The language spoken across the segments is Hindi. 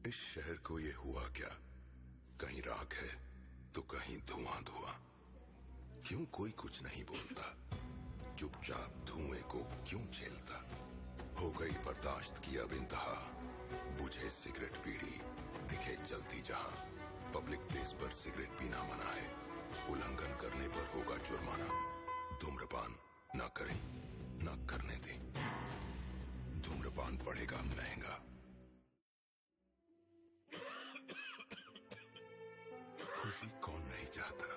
इस शहर को ये हुआ क्या? कहीं राख है तो कहीं धुआं धुआं। क्यों कोई कुछ नहीं बोलता? चुपचाप धुएं को क्यों झेलता? हो गई बर्दाश्त की अब इंतहा। बुझे सिगरेट बीड़ी दिखे जलती जहां। पब्लिक प्लेस पर सिगरेट पीना मना है। उल्लंघन करने पर होगा जुर्माना। धूम्रपान ना करें, ना करने दें। धूम्रपान पड़ेगा महंगा। खुशी कौन नहीं चाहता,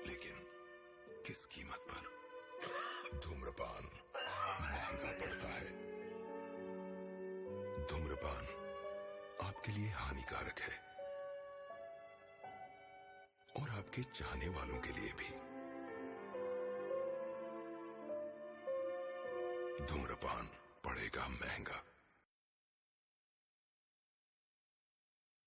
लेकिन किस कीमत पर? धूम्रपान महंगा पड़ता है। धूम्रपान आपके लिए हानिकारक है और आपके चाहने वालों के लिए भी। धूम्रपान पड़ेगा महंगा।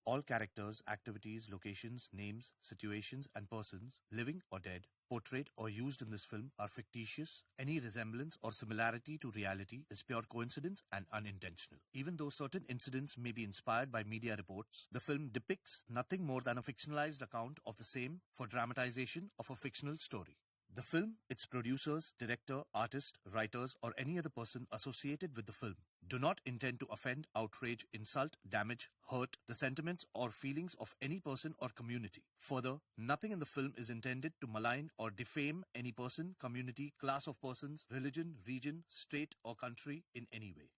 All characters, activities, locations, names, situations, and persons, living or dead, portrayed or used in this film are fictitious. Any resemblance or similarity to reality is pure coincidence and unintentional. Even though certain incidents may be inspired by media reports, the film depicts nothing more than a fictionalized account of the same for dramatization of a fictional story. The film, its producers, director, artist, writers, or any other person associated with the film do not intend to offend, outrage, insult, damage, hurt the sentiments or feelings of any person or community. Further, nothing in the film is intended to malign or defame any person, community, class of persons, religion, region, state, or country in any way.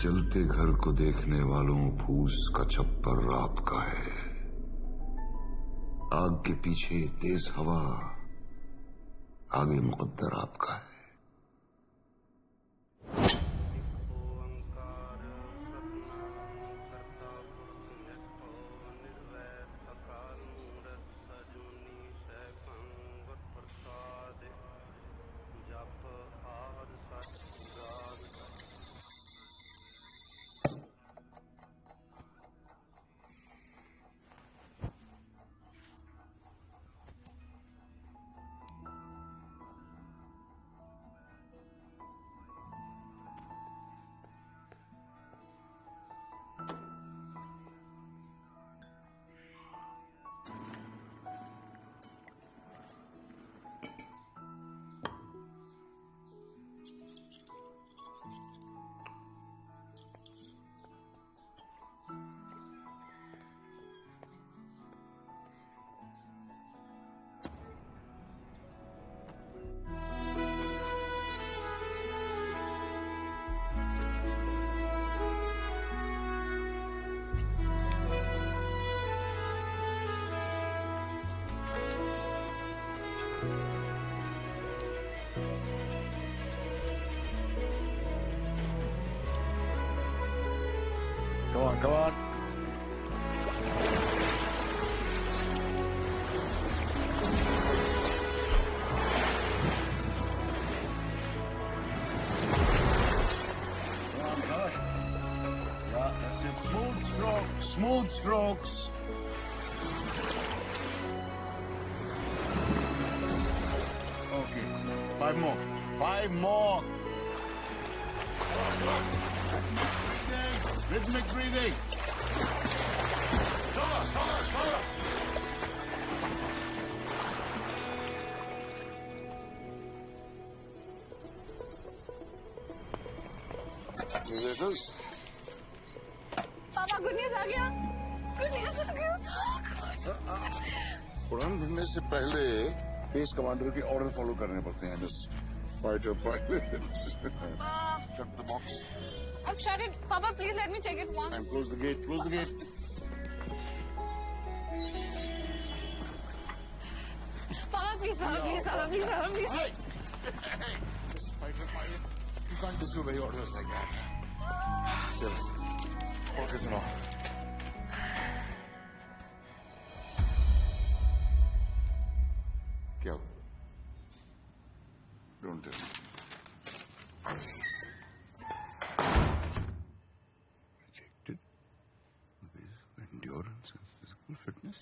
जलते घर को देखने वालों फूस का छप्पर आपका है। आग के पीछे तेज हवा, आगे मुकद्दर आपका है। Come on, come on. Come on, Josh. Yeah, that's it. Smooth strokes, smooth strokes. Okay, 5 more. 5 more. Rhythmic breathing. Stronger, stronger, stronger. Musicians? पापा गुड न्यूज आ गया गुड न्यूज आ गया उड़ान भरने से पहले बेस कमांडर के ऑर्डर फॉलो करने पड़ते हैं just fighter pilot shut the box अब शट इट पापा please let me check it and once close the gate पापा please Hey! Hey! This fighter pilot, you can't disobey orders like that. Seriously. Focus and all. क्या? Don't tell me. Rejected with endurance and physical fitness.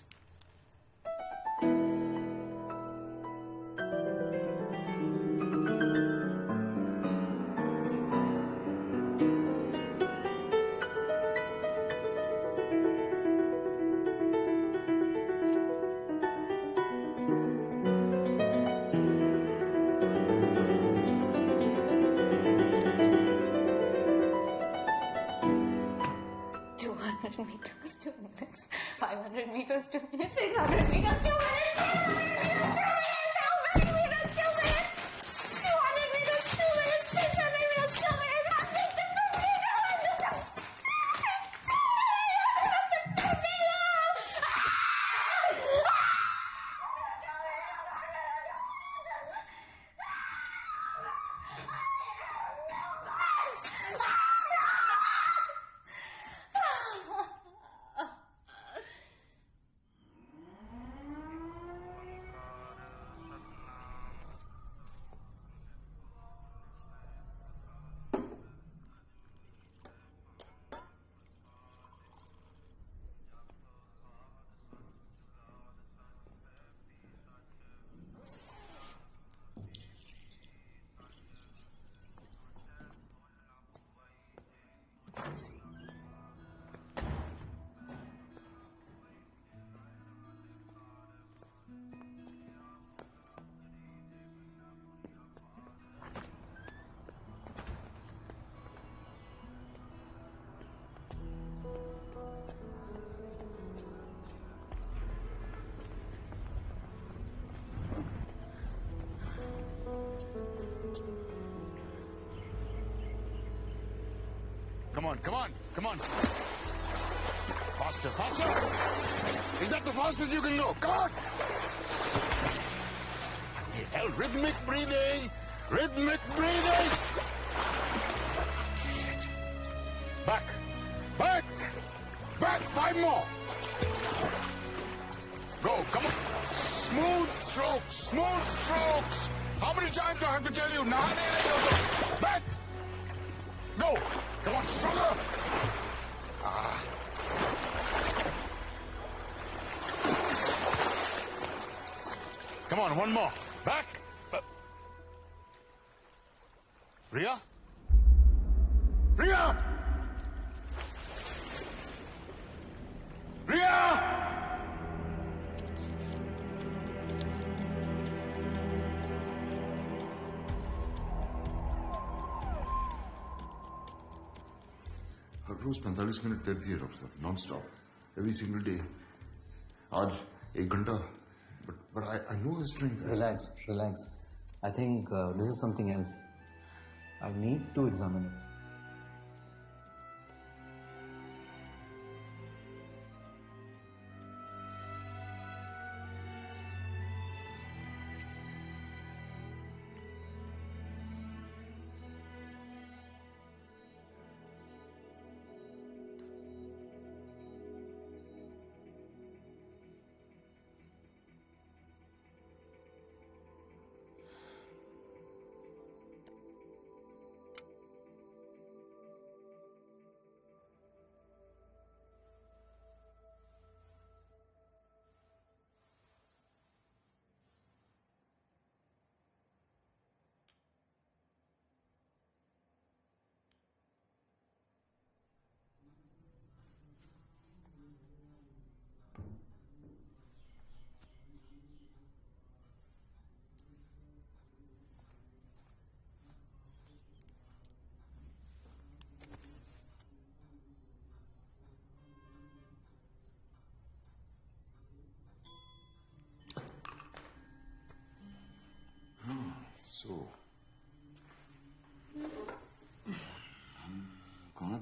meters 2 minutes 500 meters 2 minutes 600 meters 2 minutes 700 meters 2 minutes 200 meters 2 minutes 600 meters 2 Come on, come on, come on. Faster, faster. Is that the fastest you can go? Come on. Hell, rhythmic breathing. Rhythmic breathing. Shit. Back. Back. Back. 5 more. Go, come on. Smooth strokes. Smooth strokes. How many times do I have to tell you? Back. Go. Come on, stronger. Come on, one more. Back. Ria? Ria! Ria! Her rose 45 minute करती है डॉक्टर साहब non stop every single day आज 1 घंटा but I know his strength. Relax. I think this is something else. I need to examine it.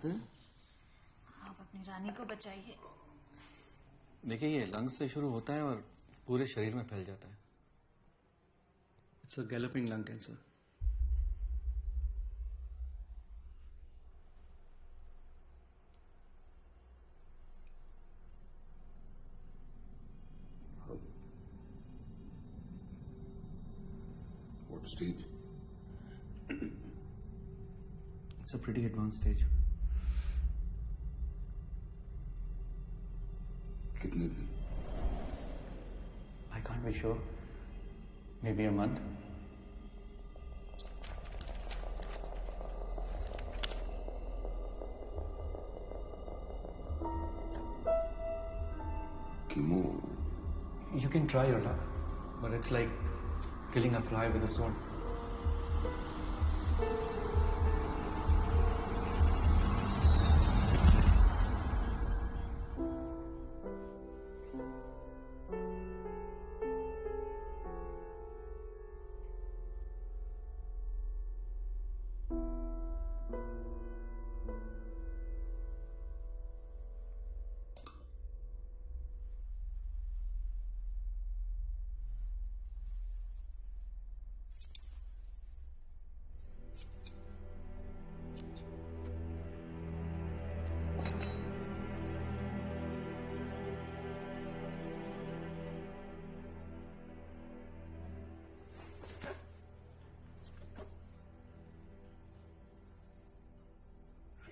याद है? आप अपनी रानी को बचाइए। देखिए, ये लंग्स से शुरू होता है और पूरे शरीर में फैल जाता है। It's a galloping lung cancer. What stage? It's a pretty advanced stage. कितने दिन? I can't be sure. Maybe a month. Chemo. You can try your luck, but it's like killing a fly with a sword.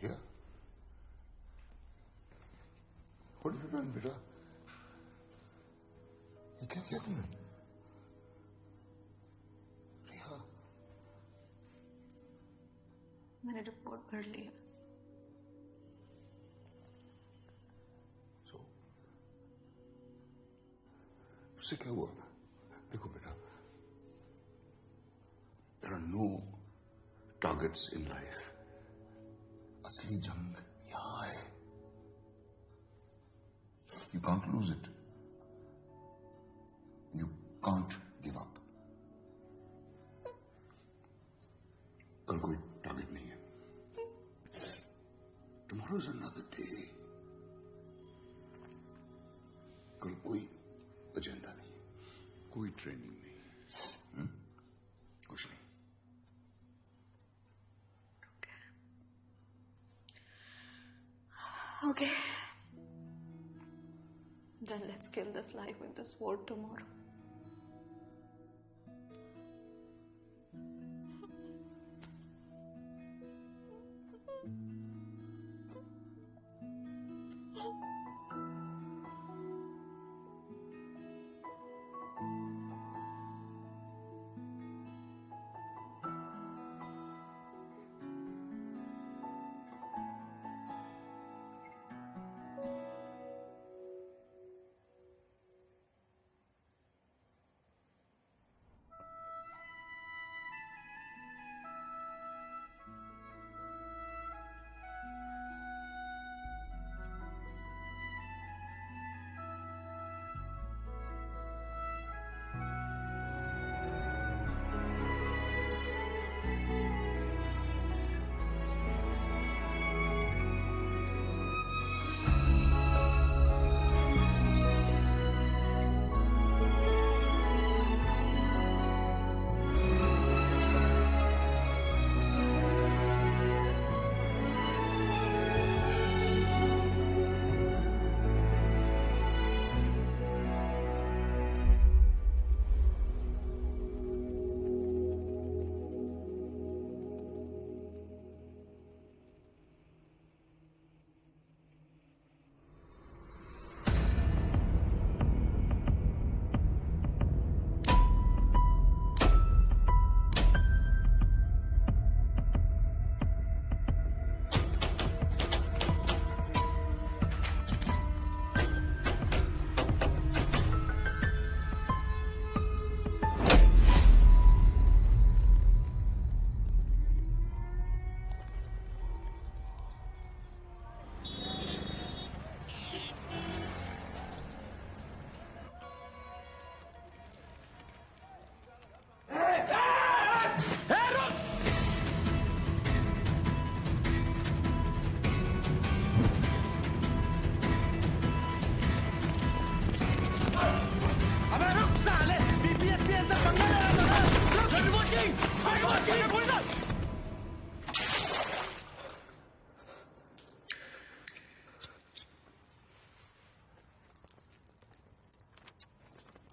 Yeah. What have you done, बेटा? ये क्या किया तुमने? रिया, मैंने रिपोर्ट पढ़ ली है। so उससे क्या हुआ? देखो बेटा, there are no targets in life. असली जंग यहाँ है. You can't lose it. You can't give up. कल कोई टारगेट नहीं है. Tomorrow is another day. कल कोई एजेंडा नहीं है, कोई ट्रेनिंग नहीं, कुछ नहीं. Okay. Then let's kill the fly with the sword tomorrow.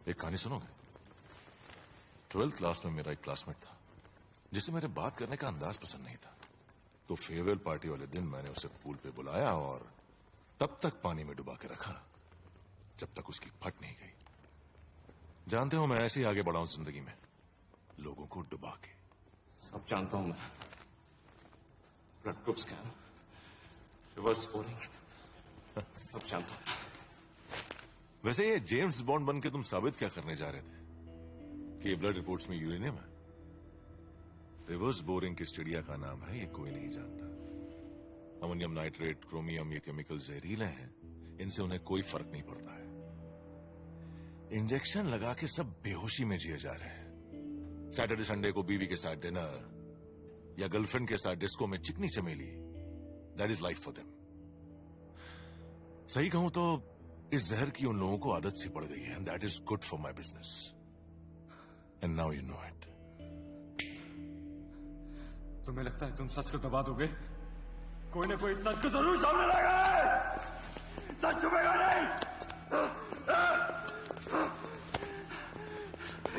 एक कहानी सुनोगे? 12th क्लास में मेरा एक क्लासमेट था जिसे मेरे बात करने का अंदाज पसंद नहीं था। तो फेयरवेल पार्टी वाले दिन मैंने उसे पूल पे बुलाया और तब तक पानी में डुबा के रखा जब तक उसकी फट नहीं गई। जानते हो मैं ऐसे ही आगे बढ़ा हूं जिंदगी में, लोगों को डुबा के। सब जानता हूं मैं। Blood group scan, reverse scoring, सब जानता हूं। वैसे ये जेम्स बॉन्ड बन के तुम साबित क्या करने जा रहे थे कि ये ब्लड रिपोर्ट्स में यूरेनियम है? रिवर्स बोरिंग किस चिड़िया का नाम है ये कोई नहीं जानता। अमोनियम नाइट्रेट, क्रोमियम, ये केमिकल जहरीले हैं, इनसे उन्हें कोई फर्क नहीं पड़ता है। इंजेक्शन लगा के सब बेहोशी में जिए जा रहे हैं। सैटरडे संडे को बीवी के साथ डिनर या गर्लफ्रेंड के साथ डिस्को में चिकनी चमेली, that is life for them. सही कहूं तो इस जहर की उन लोगों को आदत सी पड़ गई है, and that is good for my business, and now you know it. तुम्हें लगता है तुम सच को दबा दोगे? कोई ना कोई सच को जरूर सामने लाएगा। सच छुपेगा नहीं।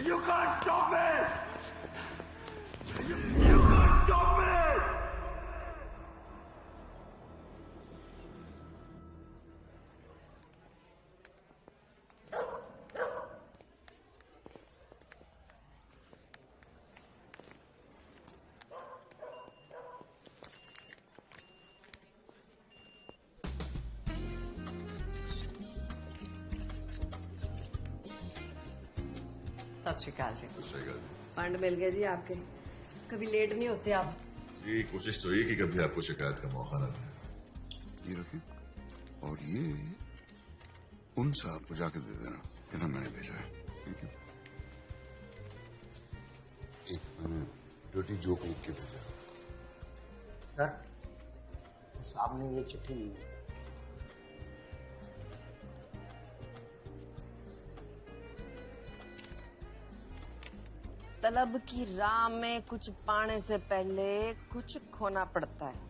You can't stop me. You can't stop me. सत श्री अकाल जी। फंड मिल गए जी आपके। कभी लेट नहीं होते आप। जी कोशिश तो ये कि कभी आपको शिकायत का मौका न मिले। ये रखिए, और ये उन साहब को जाके दे देना, कहना मैंने भेजा है। Thank you. एक मैंने ड्यूटी जोक लिख के भेजा। सर, सामने ये चिट्ठी नहीं है। तलब की राह में कुछ पाने से पहले कुछ खोना पड़ता है।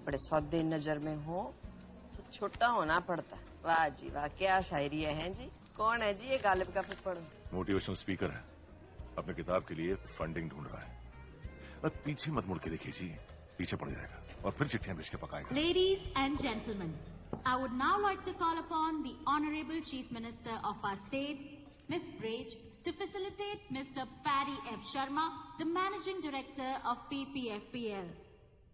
बड़े सौदे नजर में हो तो छोटा होना पड़ता है। वाह जी वाह, क्या शायरी है जी। कौन है जी ये गालिब का फिर? मोटिवेशनल स्पीकर है, अपने किताब के लिए फंडिंग ढूंढ रहा है। बस पीछे मत मुड़ के देखिए जी, पीछे पड़ जाएगा और फिर चिट्ठियां भेज के पकाएगा। Ladies and gentlemen, I would now like to call upon the Honorable Chief Minister of our state, Ms. Brage, to facilitate Mr. Paddy F. Sharma, the Managing Director of PPFPL,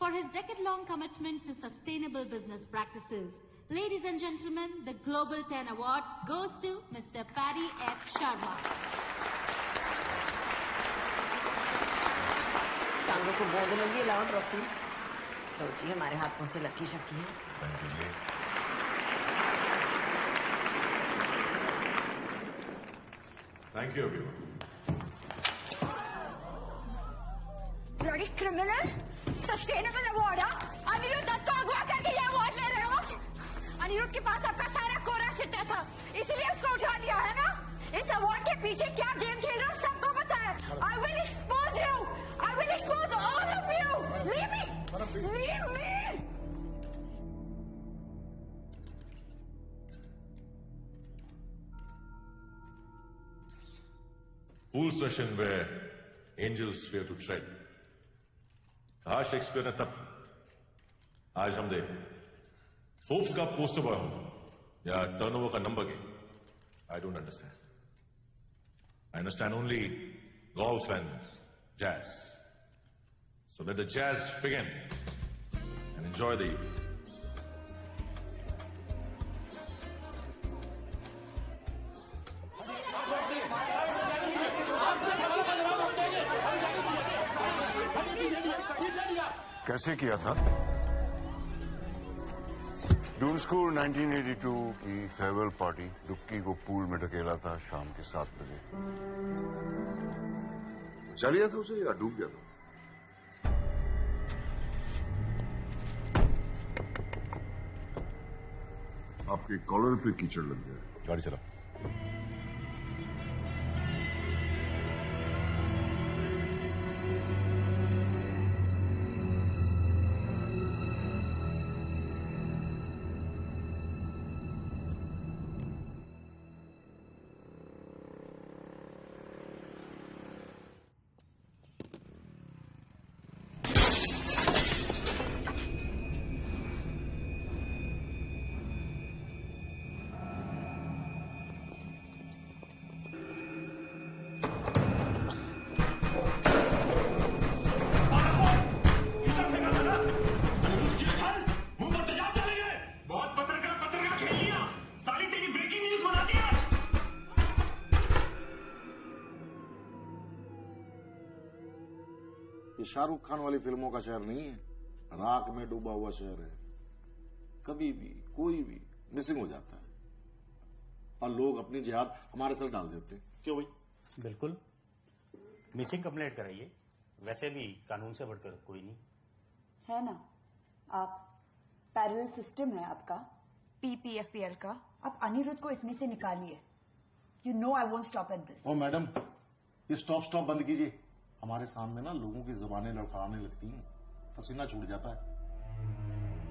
for his decade-long commitment to sustainable business practices. Ladies and gentlemen, the Global 10 Award goes to Mr. Paddy F. Sharma. टांगों को बोझ लगी, लाओ ट्रॉफी। लो जी, हमारे हाथों से लकी शकी है। Thank you, everyone. Bloody criminal! Sustainable award, हाँ? अनिरुद्ध दत्त को अगवा करके ये अवार्ड ले रहे हो? अनिरुद्ध के पास आपका सारा कोरा चिट्टा था, इसीलिए उसको उठा दिया है ना? इस अवार्ड के पीछे क्या गेम खेल रहे हो सबको पता है। I will expose you. I will expose all of you. Leave me. Leave me. Fool session where angels fear to tread. कहा शेक्सपियर ने तब, आज हम देख फोर्ब्स का पोस्टर बॉय हो या टर्नओवर का number game. I don't understand. I understand only golf and jazz. So let the jazz begin and enjoy the evening. कैसे किया था? डून स्कूल 1982 की फेयरवेल पार्टी, डुबकी को पूल में ढकेला था शाम के 7 बजे। चल गया था उसे या डूब गया था? आपके कॉलर पे कीचड़ लग गया। गाड़ी चला। ये शाहरुख खान वाली फिल्मों का शहर नहीं है, राख में डूबा हुआ शहर है। कभी भी कोई भी मिसिंग हो जाता है और लोग अपनी जिहाद हमारे सर डाल देते हैं। क्यों भाई? बिल्कुल, मिसिंग कंप्लेंट कराइए, वैसे भी कानून से बढ़कर कोई नहीं है ना। आप पैरेलल सिस्टम है आपका, PPFPL का, आप अनिरुद्ध को इसमें से निकालिए। You know I won't stop at this. ओ मैडम, ये स्टॉप बंद कीजिए। हमारे सामने ना लोगों की जुबानें लड़खड़ाने लगती हैं, पसीना छूट जाता है।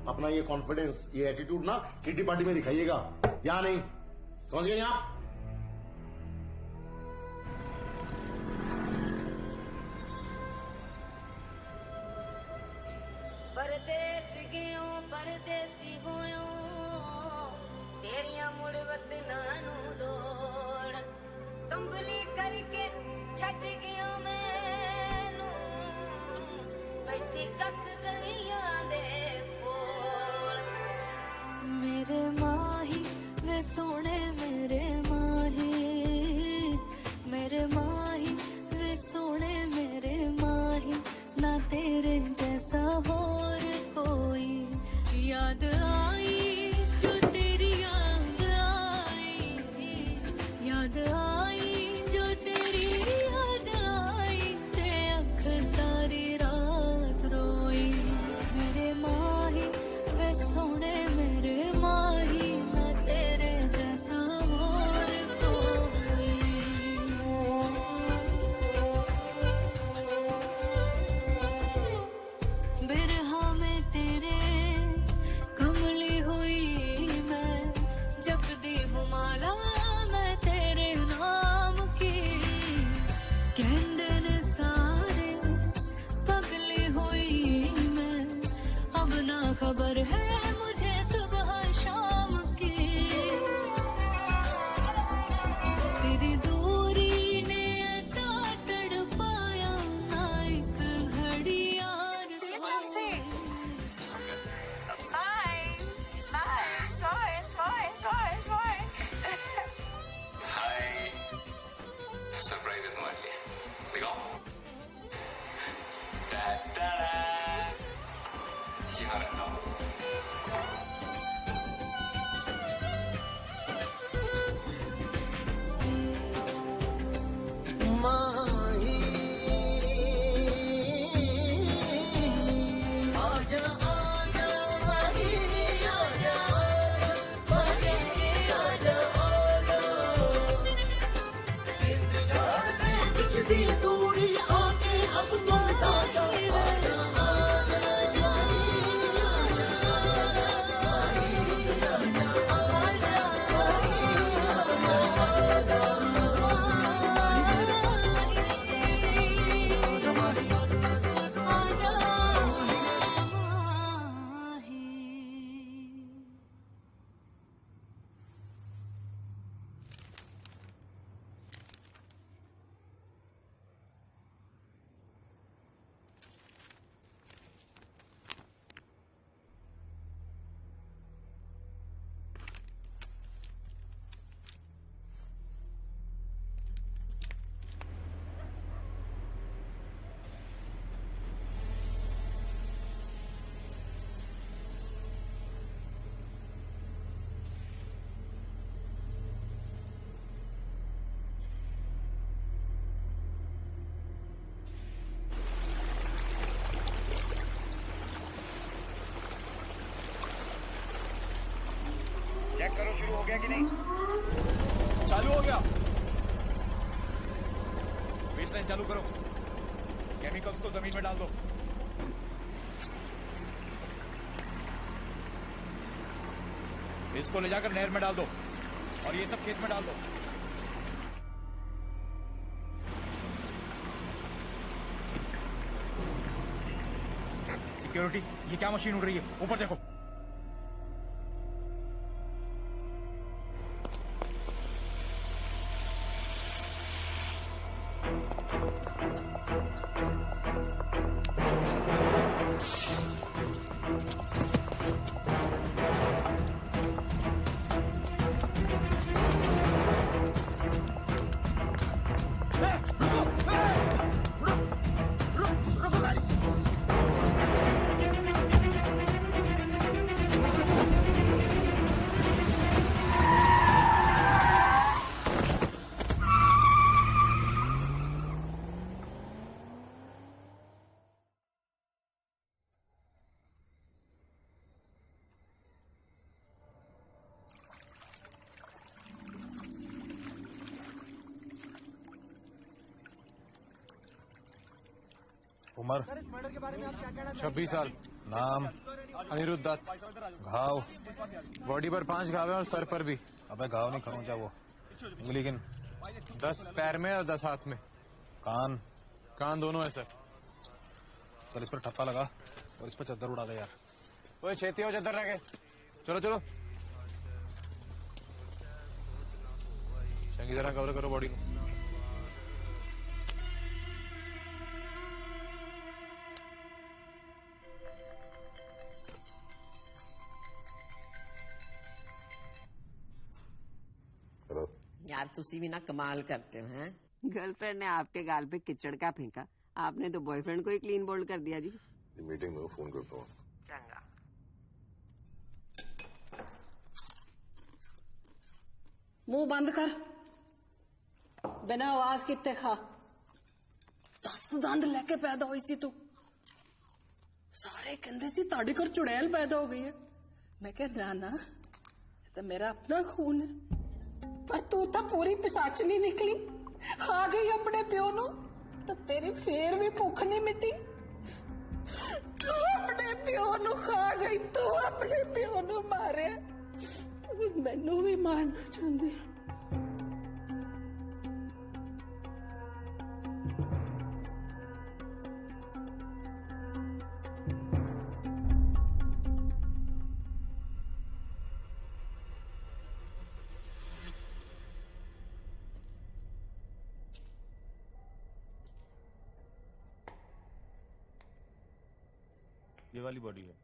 अपना ये कॉन्फिडेंस, ये एटीट्यूड ना किटी पार्टी में दिखाइएगा, या नहीं? समझ गए आप? परदेस गयो परदेसी होयो तेरिया मुड़ वतना नू दौड़ कंबली करके छट गयो मैनू बैठी कख गलियां दे कोल मेरे माही वे सोने मेरे माही वे सोने मेरे माही ना तेरे जैसा और कोई याद आई जो तेरी याद आई जो तेरी याद आई ते अख सारी रात रोई मेरे माही वे सोने मेरे माही ना तेरे जैसा और कोई बिरहा में तेरे कमली हुई मैं जपदी हूँ माला मैं तेरे नाम की कहंदे ने सारे पगली हुई मैं अब ना खबर है मुझे सुबह शाम की तेरी दूरी ने ऐसा तड़पाया ना एक घड़ी यार सरप्राइज है तुम्हारे लिए, दिखाओ। टा-टा-डा। यहाँ रखा हूँ। माही आजा आजा माही आजा जिंदगानी कुछ दी दूरी आके अब तुम आजा चेक करो शुरू हो गया कि नहीं। चालू हो गया। बेसलाइन चालू करो। केमिकल्स को जमीन में डाल दो। इसको ले जाकर नहर में डाल दो और ये सब खेत में डाल दो। सिक्योरिटी, ये क्या मशीन उड़ रही है? ऊपर देखो। रुको गाड़ी। उम्र 26 साल। नाम अनिरुद्ध दत्त। घाव बॉडी पर 5 घाव हैं और सर पर भी। अबे घाव नहीं खरोंचा वो। उंगली गिन। 10 पैर में और 10 हाथ में। कान दोनों है सर। चल इस पर ठप्पा लगा और इस पर चद्दर उड़ा दे यार। ओए छेती हो चद्दर रह गए। चलो चलो चंगी तरह कवर करो बॉडी को। यार तुसी भी ना कमाल करते हो हैं। गर्लफ्रेंड ने आपके गाल पे किचड़ का फेंका, आपने तो बॉयफ्रेंड को ही क्लीन बोल्ड कर दिया जी। मीटिंग में फोन करता हूँ। चंगा। मुंह बंद कर, बिना आवाज कितने खा। 10 दंद लेके पैदा हुई सी तू। सारे कहते सी ताड़े घर चुड़ैल पैदा हो गई है। मैं कह ना ये तो मेरा अपना खून है, पर तू तो पूरी पिसाचनी निकली। खा गई अपने प्यो नु, तो तेरी फेर भी भुख नहीं मिटी। तू अपने प्यो नु खा गई, तू अपने प्यो नु मारे, मैनू भी मारना चाहती। ये वाली बॉडी है।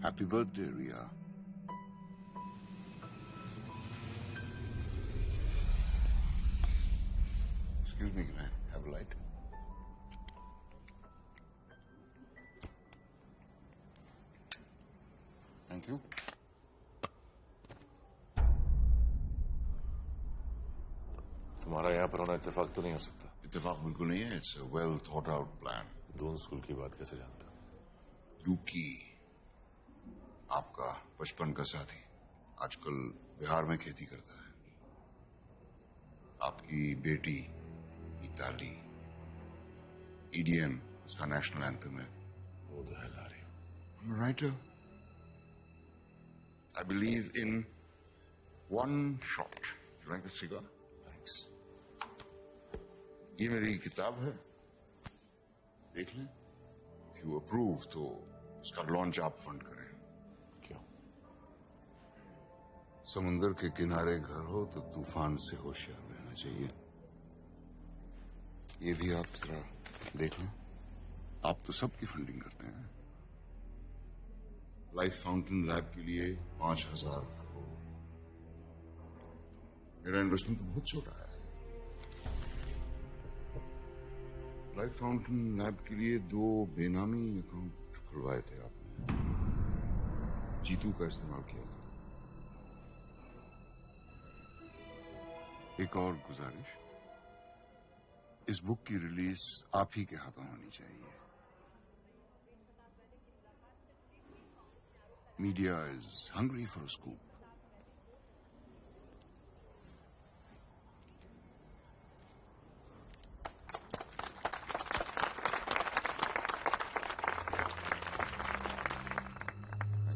Happy birthday, Ria. Excuse me, can I have a light? Thank you. तुम्हारा यहाँ पर होना इत्तेफाक तो नहीं हो सकता। इत्तेफाक बिल्कुल नहीं है। It's a well thought out plan. दोनों स्कूल की बात कैसे जानता? लूकी, आपका बचपन का साथी, आजकल बिहार में खेती करता है। आपकी बेटी इताली, EDM उसका नेशनल एंथम है। वो तो है लारी। I'm a writer. I believe in one shot. You like a cigar? Thanks. ये मेरी किताब है, देख लें। If you approve तो इसका लॉन्च आप फंड करें। क्यों? समुंदर के किनारे घर हो तो तूफान से होशियार रहना चाहिए। ये भी आप जरा देख लें। आप तो सबकी फंडिंग करते हैं। लाइफ फाउंटेन लैब के लिए 5,000 करोड़। मेरा इन्वेस्टमेंट तो बहुत छोटा है। लाइफ फाउंटेन लैब के लिए 2 बेनामी अकाउंट खुलवाए थे आपने। जीतू का इस्तेमाल किया था। एक और गुजारिश, इस बुक की रिलीज आप ही के हाथों होनी चाहिए। Media is hungry for a scoop.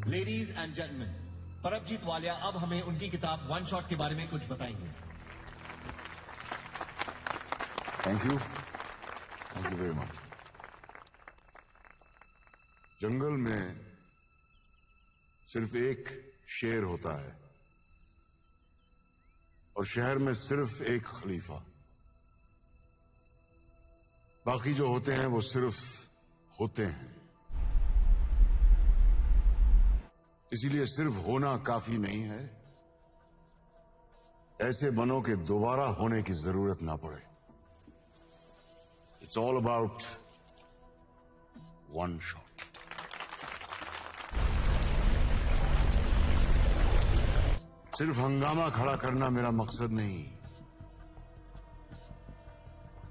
Ladies and gentleman, Paramjeet Walia अब हमें उनकी किताब वन शॉट के बारे में कुछ बताएंगे। Thank you very much. जंगल में सिर्फ एक शेर होता है और शहर में सिर्फ एक खलीफा। बाकी जो होते हैं वो सिर्फ होते हैं। इसीलिए सिर्फ होना काफी नहीं है, ऐसे बनों के दोबारा होने की जरूरत ना पड़े। It's all about one shot. सिर्फ हंगामा खड़ा करना मेरा मकसद नहीं।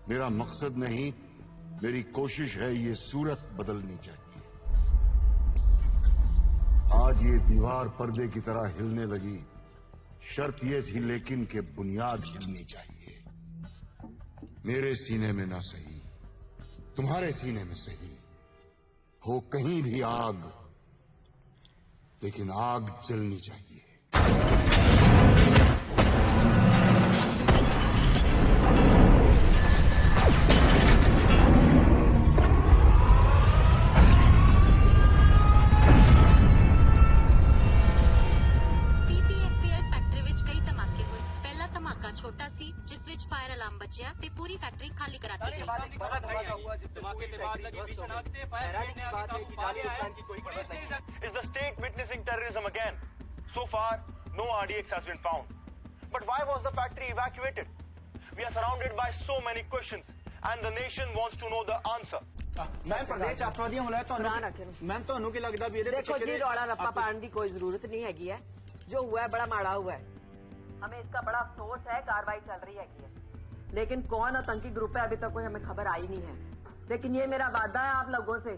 मेरा मकसद नहीं, मेरी कोशिश है ये सूरत बदलनी चाहिए। आज ये दीवार पर्दे की तरह हिलने लगी, शर्त ये थी लेकिन कि बुनियाद हिलनी चाहिए। मेरे सीने में ना सही, तुम्हारे सीने में सही हो कहीं भी आग, लेकिन आग जलनी चाहिए। छोटा सी जिस विच फायर अलार्म बचिया ते पूरी फैक्ट्री खाली कराती गई। Is the state witnessing terrorism again? So far, no RDX has been found. But why was the factory evacuated? We are surrounded by so many questions, and the nation wants to know the answer. Ma'am प्रदेश अतवादियां होला तो मैम तो की लगदा भी देखो जी, रौला रप्पा पाने की कोई जरूरत नहीं हैगी है। जो हुआ है बड़ा माड़ा हुआ है, हमें इसका बड़ा अफसोस है। कार्रवाई चल रही है, लेकिन कौन आतंकी ग्रुप है अभी तक कोई हमें खबर आई नहीं है। लेकिन ये मेरा वादा है आप लोगों से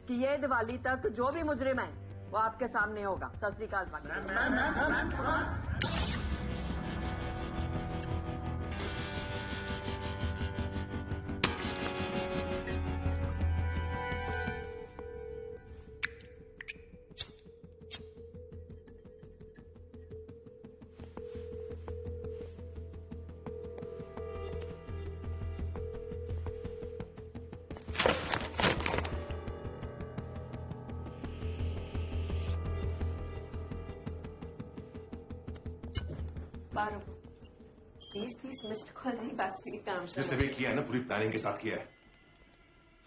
कि ये दिवाली तक जो भी मुजरिम है वो आपके सामने होगा। सत श्री अकाल। बारो 30 मिस्ड कॉल जी, बाकी काम जिसने भी किया है ना पूरी प्लानिंग के साथ किया है।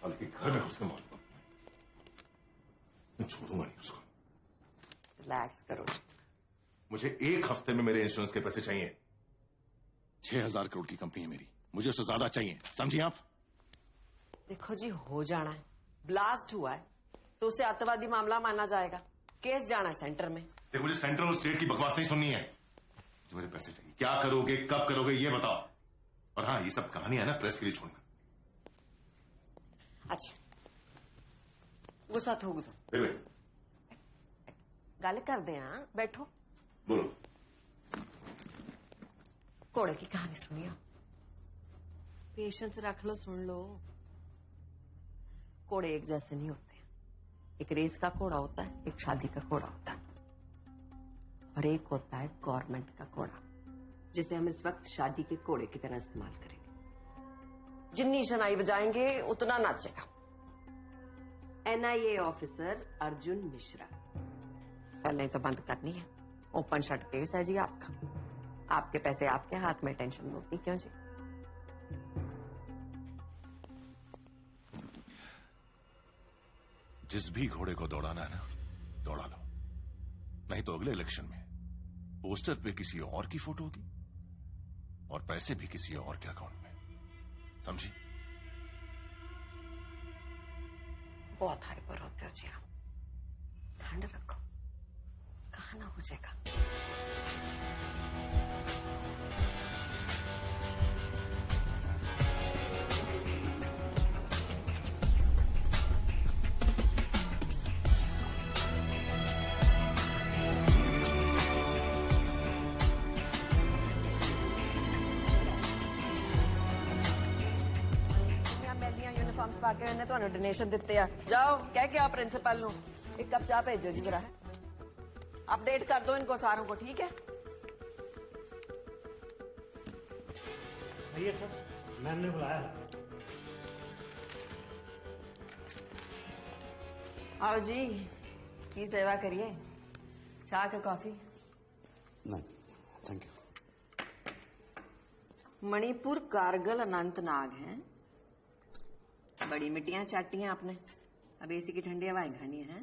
साल के घर में उसने मौत, मैं छोड़ूंगा नहीं उसको। रिलैक्स करो। मुझे 1 हफ्ते में मेरे इंश्योरेंस के पैसे चाहिए। 6000 करोड़ की कंपनी है मेरी, मुझे उससे ज्यादा चाहिए, समझिए आप? देखो जी, हो जाना है। ब्लास्ट हुआ है तो उसे आतंकवादी मामला माना जाएगा। केस जाना है सेंटर में। देखो, मुझे सेंट्रल और स्टेट की बकवास नहीं सुननी है। जो मेरे पैसे चाहिए, क्या करोगे, कब करोगे, ये बताओ। और हाँ, ये सब कहानियां ना प्रेस के लिए छोड़ना। अच्छा, गुस्सा थोक दो, फिर गल कर दे। हाँ, बैठो। बोलो। घोड़े की कहानी सुनिए, पेशेंस रख लो, सुन लो। घोड़े एक जैसे नहीं होते। एक रेस का घोड़ा होता है, एक शादी का घोड़ा होता है, और एक होता है गवर्नमेंट का घोड़ा, जिसे हम इस वक्त शादी के घोड़े की तरह इस्तेमाल करेंगे। जितनी शनाई बजाएंगे उतना नाचेगा। NIA officer Arjun Mishra. पहले तो बंद करनी है। ओपन शट केस है जी आपका। आपके पैसे आपके हाथ में, टेंशन होती क्यों जी? जिस भी घोड़े को दौड़ाना है ना, दौड़ा लो, नहीं तो अगले इलेक्शन में पोस्टर पे किसी और की फोटो होगी और पैसे भी किसी और के अकाउंट में, समझी? बहुत हाइपर होते हो जी आप। ठंड रखो, कहाँ ना हो जाएगा। यूनिफॉर्म्स पाके इन्हें तो डोनेशन दिते आ। जाओ कह के आप प्रिंसिपल नु एक कप चाह भेजो जी जरा। अपडेट कर दो इनको सारों को, ठीक है? भैया सर, मैम ने बुलाया। आओ जी, की सेवा करिए। चाह के कॉफी? नहीं थैंक यू। मणिपुर, कारगिल, अनंतनाग हैं। बड़ी मिट्टियां चाटी हैं आपने, अब एसी की ठंडी हवाएं खानी है।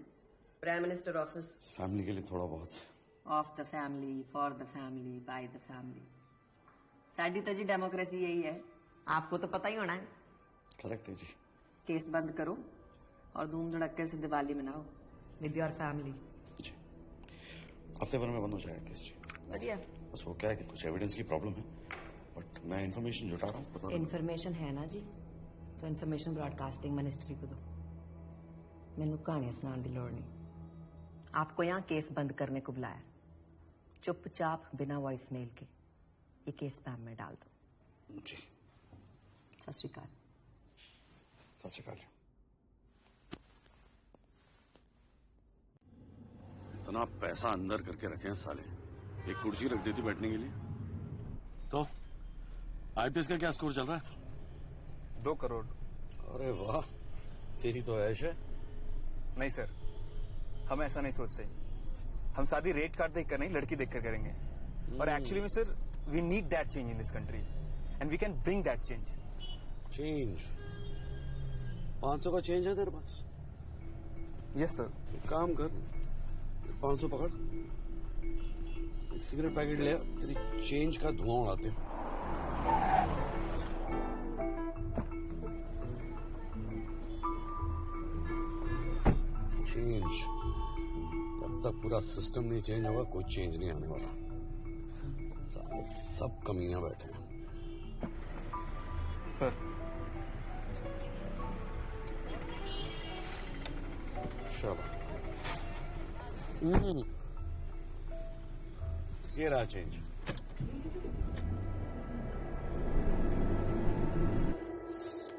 प्राइम मिनिस्टर ऑफिस, फैमिली के लिए थोड़ा बहुत। Of the family, for the family, by the family. साडी तो जी डेमोक्रेसी यही है, आपको तो पता ही होना है। करेक्ट है जी। केस बंद करो और धूम धड़क्के से दिवाली मनाओ विद योर फैमिली। हफ्ते भर में बंद हो जाएगा केस जी। बढ़िया। बस वो क्या है कि कुछ एविडेंस की प्रॉब्लम है, बट मैं इन्फॉर्मेशन जुटा रहा हूँ। इन्फॉर्मेशन है ना जी, तो इन्फॉर्मेशन ब्रॉडकास्टिंग मिनिस्ट्री को दो। मैनू कहानी सुनाने की लोड़ नहीं। आपको यहाँ केस बंद करने को बुलाया, चुपचाप बिना वॉइस मेल के ये केस स्पैम में डाल दो जी। सत श्री अकाल। सत श्री अकाल। इतना पैसा अंदर करके रखे हैं साले, एक कुर्सी रख देती बैठने के लिए। तो आईपीएस का क्या स्कोर चल रहा है? 2 करोड़। अरे वाह, तेरी तो ऐश है। नहीं सर, हम ऐसा नहीं सोचते। हम शादी रेट कार्ड देखकर नहीं, लड़की देखकर करेंगे। और एक्चुअली में sir, we need that change in this country and we can bring that change. Change? 500 का चेंज है तेरे पास? Yes sir. एक काम कर, 500 पकड़, एक सिगरेट पैकेट ले, तेरी चेंज का धुआं उड़ाते हो। चेंज? जब तक पूरा सिस्टम नहीं चेंज होगा कोई चेंज नहीं आने वाला। सब कमीना बैठे हैं सर। शाबाश। ये रहा चेंज।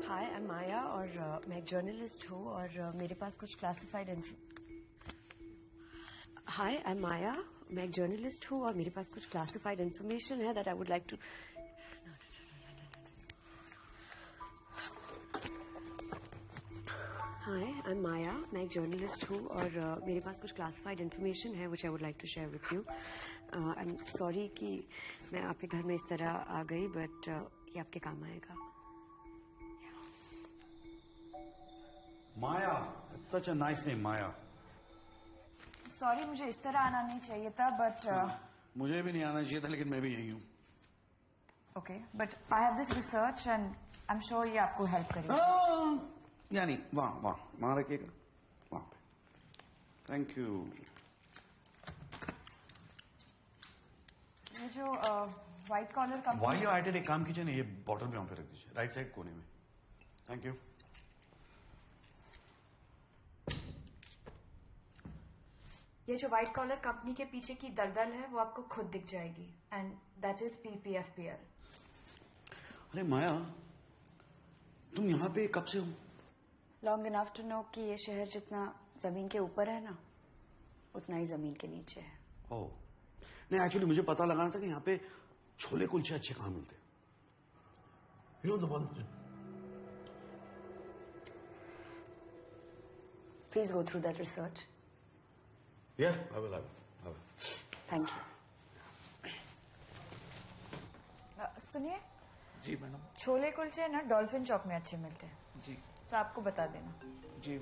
हाय, आई एम माया और मैं एक जर्नलिस्ट हूँ और मेरे पास कुछ क्लासिफाइड इन्फॉर्मेशन है that I would like to. Hi, I am Maya, मैं एक जर्नलिस्ट हूँ और मेरे पास कुछ क्लासिफाइड इन्फॉर्मेशन है which I would like to share with you. I am sorry कि मैं आपके घर में इस तरह आ गई, बट ये आपके काम आएगा। Maya, such a nice name, Maya. Sorry, मुझे इस तरह आना नहीं चाहिए था, बट मुझे भी नहीं आना चाहिए था, लेकिन मैं भी यही हूँ। Okay, but I have this research and I am sure ये आपको हेल्प करेगा। यानी वहाँ रखिएगा, वहाँ पे। Thank you. ये जो white collar company. While you at it, एक काम कीजिए ना, ये बॉटल भी वहाँ पे रख दीजिए, राइट साइड कोने में। Thank you. ये जो व्हाइट कॉलर कंपनी के पीछे की दलदल है वो आपको खुद दिख जाएगी, एंड दैट इज PPFPL। अरे माया, तुम यहाँ पे कब से हो? लॉन्ग इनफ टू नो कि ये शहर जितना जमीन के ऊपर है ना, उतना ही जमीन के नीचे है। ओह, नहीं एक्चुअली मुझे पता लगाना था कि यहाँ पे छोले कुलचे अच्छे कहाँ मिलते हैं। You know the one. Please go through that research. Yeah, I will. Thank you. सुनिए जी मैडम। छोले कुलचे ना डॉल्फिन चौक में अच्छे मिलते हैं जी। तो आपको बता देना। जी।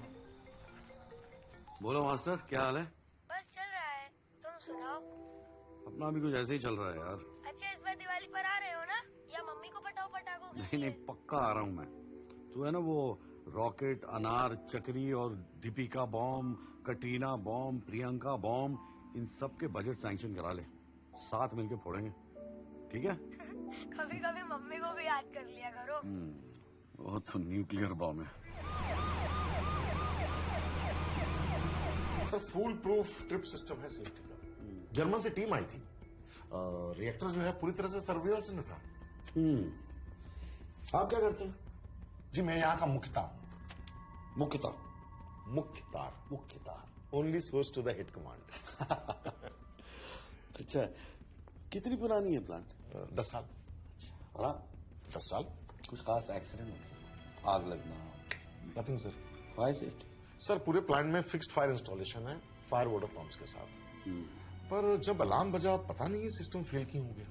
बोलो मास्टर, क्या हाल है? बस चल रहा है, तुम सुनाओ। अपना भी कुछ ऐसे ही चल रहा है यार। अच्छा, इस बार दिवाली पर आ रहे हो ना, या मम्मी को पटाओ पटाखों? नहीं पक्का आ रहा हूँ मैं। तू है ना वो रॉकेट, अनार, चक्री और Deepika bomb, Katrina bomb, Priyanka bomb, इन सब के बजट सैंक्शन करा ले, साथ मिलके फोड़ेंगे, ठीक है? कभी कभी मम्मी को भी याद कर लिया करो। वो तो न्यूक्लियर बॉम्ब है। Sir full proof trip system है सेफ्टी का। जर्मन से टीम आई थी, रिएक्टर जो है पूरी तरह से सर्विलेंस में था। आप क्या करते हैं? जी मैं यहाँ का Mukhtar. Only source to the head command. अच्छा, कितनी पुरानी है प्लांट? 10 साल। और आप? 10 साल। कुछ खास एक्सीडेंट, आग लगना? Nothing sir. Fire safety? Sir पूरे प्लांट में फिक्स्ड फायर इंस्टॉलेशन है, फायर वाटर पंप्स के साथ। पर जब अलार्म बजा पता नहीं ये सिस्टम फेल क्यों हो गया।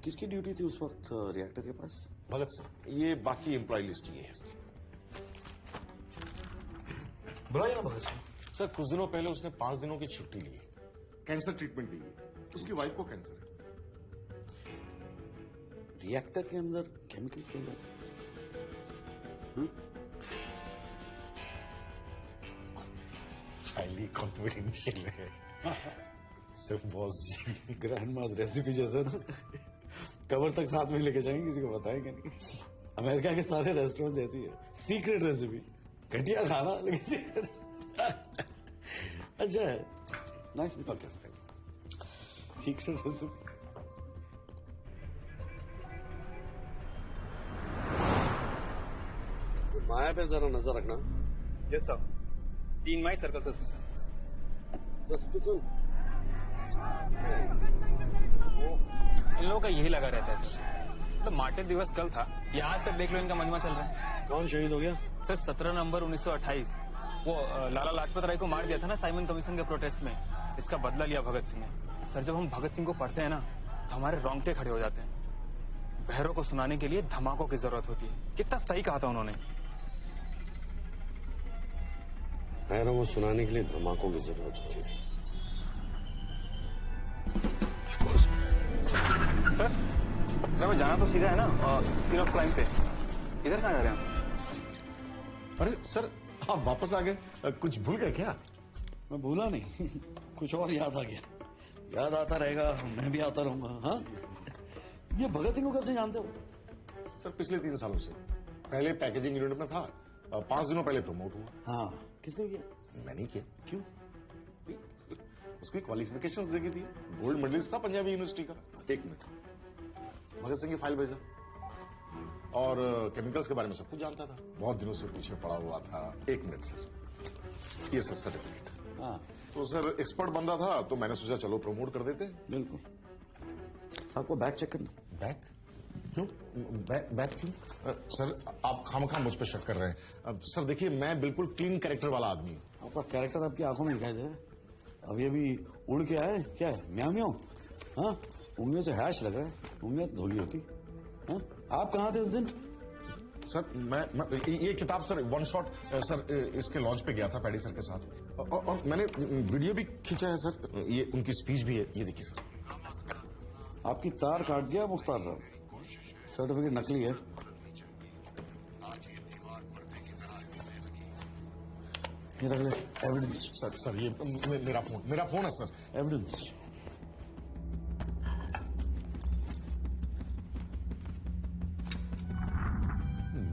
किसकी ड्यूटी थी उस वक्त रिएक्टर के पास? भगत सर। ये बाकी एम्प्लॉय लिस्ट ये है सर। बुलाइए ना भगत सर। सर कुछ दिनों पहले उसने 5 दिनों की छुट्टी ली है, कैंसर ट्रीटमेंट के लिए। उसकी वाइफ को कैंसर है। रिएक्टर के अंदर केमिकल्स मिल जाते हैं? हाईली कॉन्फिडेंशियल है। सिर्फ बॉस जी। ग्रैंडमास रेसिपी जैसा ना, कवर तक साथ में लेके जाएंगे, किसी को बताएंगे नहीं। अमेरिका के सारे रेस्टोरेंट जैसी है, सीक्रेट रेसिपी, घटिया खाना लेकिन सीक्रेट। अच्छा है, नाइस भी कह सकते हैं, सीक्रेट रेसिपी। माया पे जरा नजर रखना। Yes sir. See in my circle suspicion. इन लोगों का यही लगा रहता है सर। तो मार्टिर दिवस कल था, ये आज तक देख लो इनका मजमा चल रहा है। कौन शहीद हो गया? सर 17 नवंबर 1928 वो लाला लाजपत राय को मार दिया था ना साइमन कमीशन के प्रोटेस्ट में। इसका बदला लिया भगत सिंह ने। सर जब हम भगत सिंह को पढ़ते हैं ना तो हमारे रोंगटे खड़े हो जाते हैं। बहरों को सुनाने के लिए धमाकों की जरूरत होती है। कितना सही कहा था उन्होंने। बहरों को सुनाने के लिए धमाकों की जरूरत होती है। सर मैं जाना तो सीधा है ना सीन ऑफ क्राइम पे। इधर कहाँ जा रहे हैं? अरे सर आप वापस आ गए, कुछ भूल गए क्या? मैं भूला नहीं, कुछ और याद आ गया। याद आता रहेगा, मैं भी आता रहूंगा। हाँ, ये भगत सिंह को कब से जानते हो? सर पिछले 3 सालों से। पहले पैकेजिंग यूनिट में था, 5 दिनों पहले प्रमोट हुआ। हाँ, किसने किया? मैंने किया। क्यों? उसकी क्वालिफिकेशंस देखी थी, गोल्ड मेडलिस्ट था पंजाबी यूनिवर्सिटी का। 1 मिनट, भगत सिंह की फाइल भेजा और केमिकल्स के बारे में सब कुछ जानता था, बहुत दिनों से पीछे पड़ा हुआ था। 1 मिनट सर, ये सर सर्टिफिकेट। हाँ तो सर एक्सपर्ट बंदा था तो मैंने सोचा चलो प्रमोट कर देते। बिल्कुल। आपको बैग चेक करना। बैग क्यों? बैग क्यों? सर आप खामखा मुझ पे शक कर रहे हैं। सर देखिए मैं बिल्कुल क्लीन कैरेक्टर वाला आदमी हूँ। आपका कैरेक्टर आपकी आंखों में दिखाई दे रहा है। अब ये भी उड़ के आए क्या है? म्याऊ म्याऊ। हाँ, उंगलियों से हैश लग रहा है, उंगलियां धोली होती। हाँ? आप कहाँ थे उस दिन? सर मैं ये किताब सर 1 शॉट सर इसके लॉन्च पे गया था पैडी सर के साथ और मैंने वीडियो भी खींचा है सर। ये उनकी स्पीच भी है, ये देखिए सर। आपकी तार काट दिया मुख्तार साहब, सर्टिफिकेट नकली है। ये रख ले एविडेंस। सर ये मेरा फोन है सर। एविडेंस।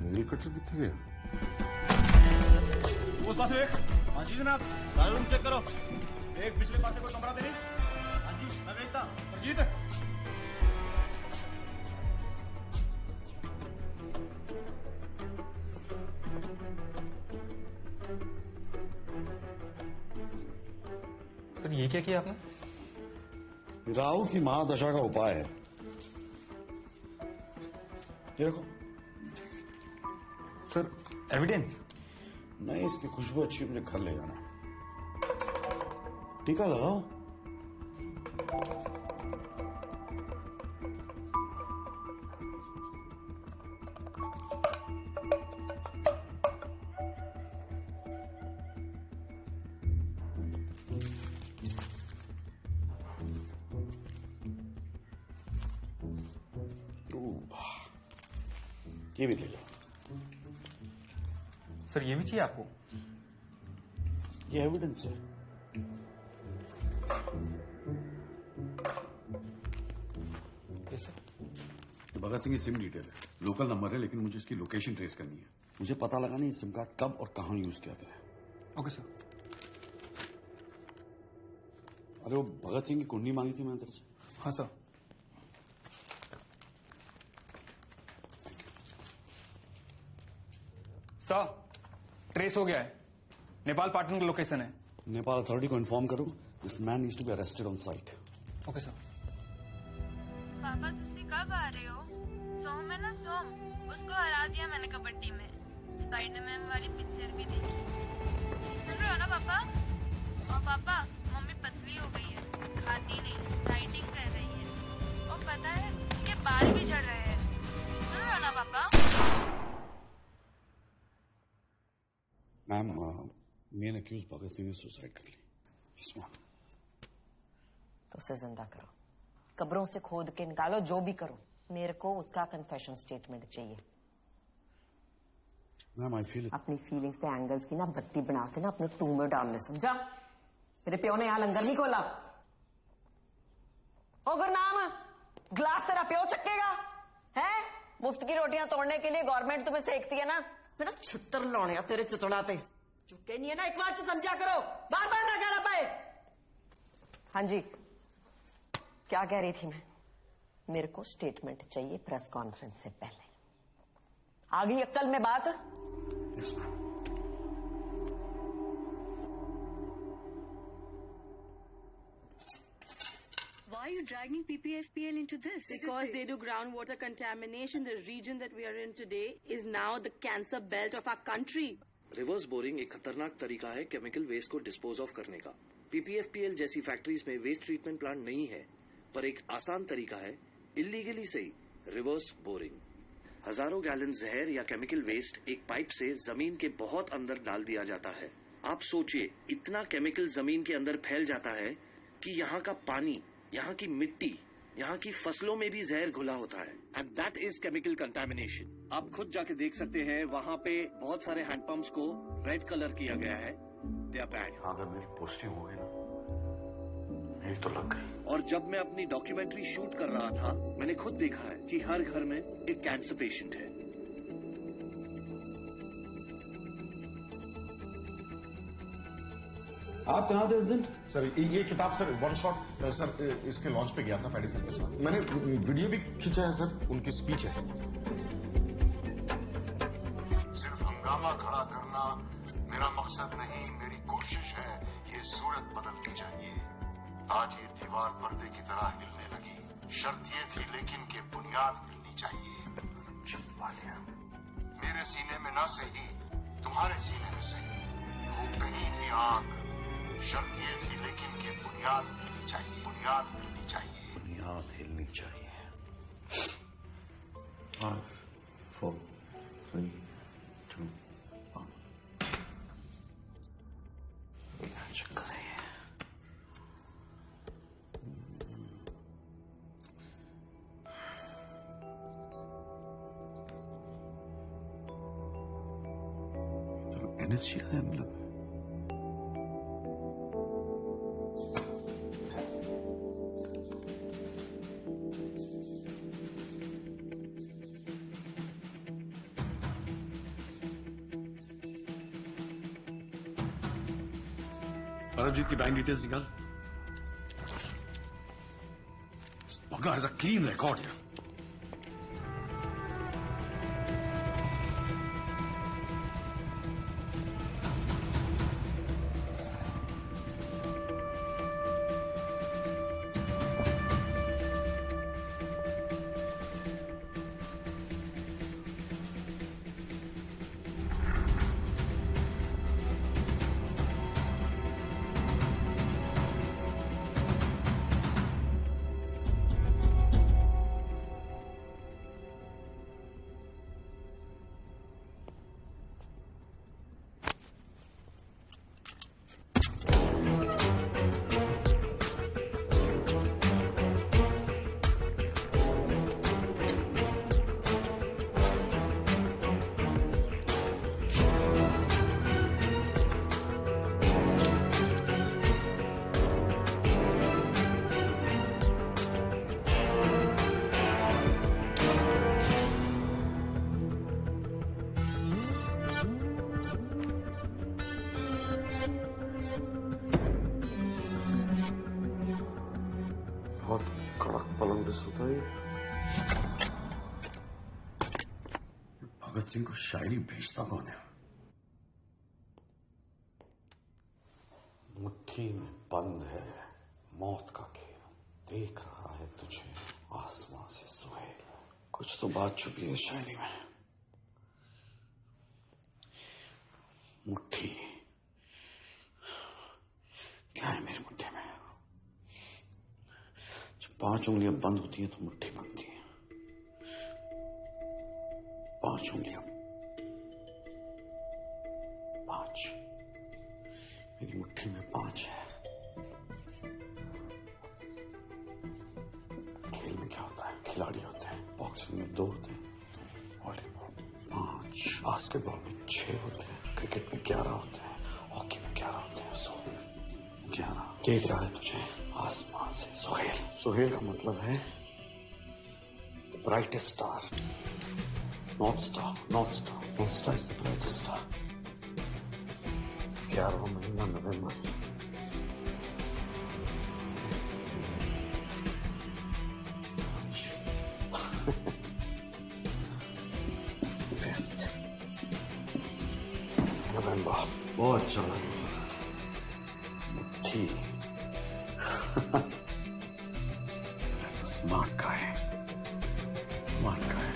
मेरी कटर कितनी है? वो साथ एक। हाँ जी जनाब, सारा रूम चेक करो। एक पिछले पास से कोई कमरा दे नहीं? हाँ जी मैं भेजता। अजीत तो ये क्या किया आपने? राहु की महादशा का उपाय है। ये देखो सर, एविडेंस? नहीं, इसकी खुशबू अच्छी, मुझे घर ले जाना है। टीका लगाओ। ये भी ले लो। सर ये भी चाहिए आपको? ये एविडेंस है। भगत सिंह की सिम डिटेल है, लोकल नंबर है, लेकिन मुझे इसकी लोकेशन ट्रेस करनी है। मुझे पता लगा नहीं सिम कार्ड कब और कहां यूज किया गया है। Okay sir. अरे वो भगत सिंह की कुंडली मांगी थी मैंने तेरे से। हाँ सर। सर ट्रेस हो गया है, नेपाल पाटन का लोकेशन है। नेपाल अथॉरिटी को इन्फॉर्म करो, this man needs to be arrested on site. Okay sir. पापा तुसी कब आ रहे हो? सोम है ना, सोम, उसको हरा दिया मैंने कबड्डी में। स्पाइडरमैन वाली पिक्चर भी देखी। सुन रहे हो ना पापा? और पापा मम्मी पतली हो गई है, खाती नहीं, डाइटिंग कर रही है, और पता है उनके बाल भी झड़ रहे हैं। सुन रहे हो ना पापा? Ma'am, main accused Bhagat Singh ने सुसाइड कर ली। Yes ma'am. तो उसे जिंदा करो, कब्रों से खोद के निकालो, जो भी करो, मेरे को उसका कन्फेशन स्टेटमेंट चाहिए। मैम आई फील अपनी फीलिंग्स पे एंगल्स की ना बत्ती बना के ना अपने टू में डालने, समझा? मेरे प्यो ने यहाँ लंगर नहीं खोला। ओ गुरनाम, ग्लास तेरा प्यो चक्केगा है? मुफ्त की रोटियां तोड़ने के लिए गवर्नमेंट तुम्हें सेकती है ना। मेरा छितर लाने तेरे चितड़ा पे चुके नहीं है ना, एक बार से समझा करो, बार बार ना कहना पाए। हाँ जी, क्या कह रही थी मैं? मेरे को स्टेटमेंट चाहिए प्रेस कॉन्फ्रेंस से पहले। आ गई अक्ल में बात? Yes ma'am. Why are you dragging PPFPL into this? Because they do groundwater contamination. The region that we are in today is now the cancer belt of our country. Reverse boring एक खतरनाक तरीका है केमिकल वेस्ट को डिस्पोज ऑफ करने का। पीपीएफपीएल जैसी फैक्ट्रीज में वेस्ट ट्रीटमेंट प्लांट नहीं है, पर एक आसान तरीका है इलीगली सही रिवर्स बोरिंग। हजारों गैलन जहर या केमिकल वेस्ट एक पाइप से जमीन के बहुत अंदर डाल दिया जाता है। आप सोचिए, इतना केमिकल जमीन के अंदर फैल जाता है कि यहाँ का पानी, यहाँ की मिट्टी, यहाँ की फसलों में भी जहर घुला होता है। And that is chemical contamination. आप खुद जाके देख सकते हैं, वहाँ पे बहुत सारे हैंडपंप्स को रेड कलर किया गया है। They are bad. अगर मेरी पोस्टिंग हो गई ना, मेरी तो लग गई। और जब मैं अपनी डॉक्यूमेंट्री शूट कर रहा था, मैंने खुद देखा है कि हर घर में एक कैंसर पेशेंट है। आप कहाँ थे उस दिन? सर ये किताब सर वन शॉट सर इसके लॉन्च पे गया था पैडी सर के साथ। मैंने वीडियो भी खींचा है सर, उनकी स्पीच है। सिर्फ हंगामा खड़ा करना मेरा मकसद नहीं, मेरी कोशिश है ये सूरत बदलनी चाहिए। आज ये दीवार पर्दे की तरह हिलने लगी। शर्त ये थी लेकिन कि बुनियाद मिलनी चाहिए। मेरे सीने में ना सही, तुम्हारे सीने में सही, वो कहीं भी आग। शर्त ये थी लेकिन कि बुनियाद मिलनी चाहिए, बुनियाद मिलनी चाहिए, बुनियाद हिलनी चाहिए। 5, 4, 3, 2, 1। क्या चक्कर है? तो एनएसजी का है मतलब। परमजीत की बैंक डिटेल्स निकाल। Bugger has a clean record here. वापस होता है। भगत सिंह को शायरी भेजता कौन है? मुट्ठी में बंद है मौत का खेल, देख रहा है तुझे आसमां से सुहेल। कुछ तो बात छुपी है शायरी में। मुट्ठी क्या है मेरी मुट्ठी में? जब 5 उंगलियां बंद होती हैं तो मुट्ठी बनती है। 5 उंगलियां, 5, मेरी मुट्ठी में 5 है। खेल में क्या होता है? खिलाड़ी होते हैं, बॉक्सिंग में 2 होते हैं, वॉलीबॉल 5, बास्केटबॉल में 6 होते हैं, क्रिकेट में 11 होते हैं, हॉकी में 11 होते हैं, 11। देख रहा है तुझे आसमान से सुहेल। सुहेल का मतलब है brightest star, north star. North star, north star is the brightest star. 11वां महीना नवंबर। नवंबर बहुत अच्छा लगा। मुट्ठी ऐसा स्मार्ट का है, स्मार्ट का है।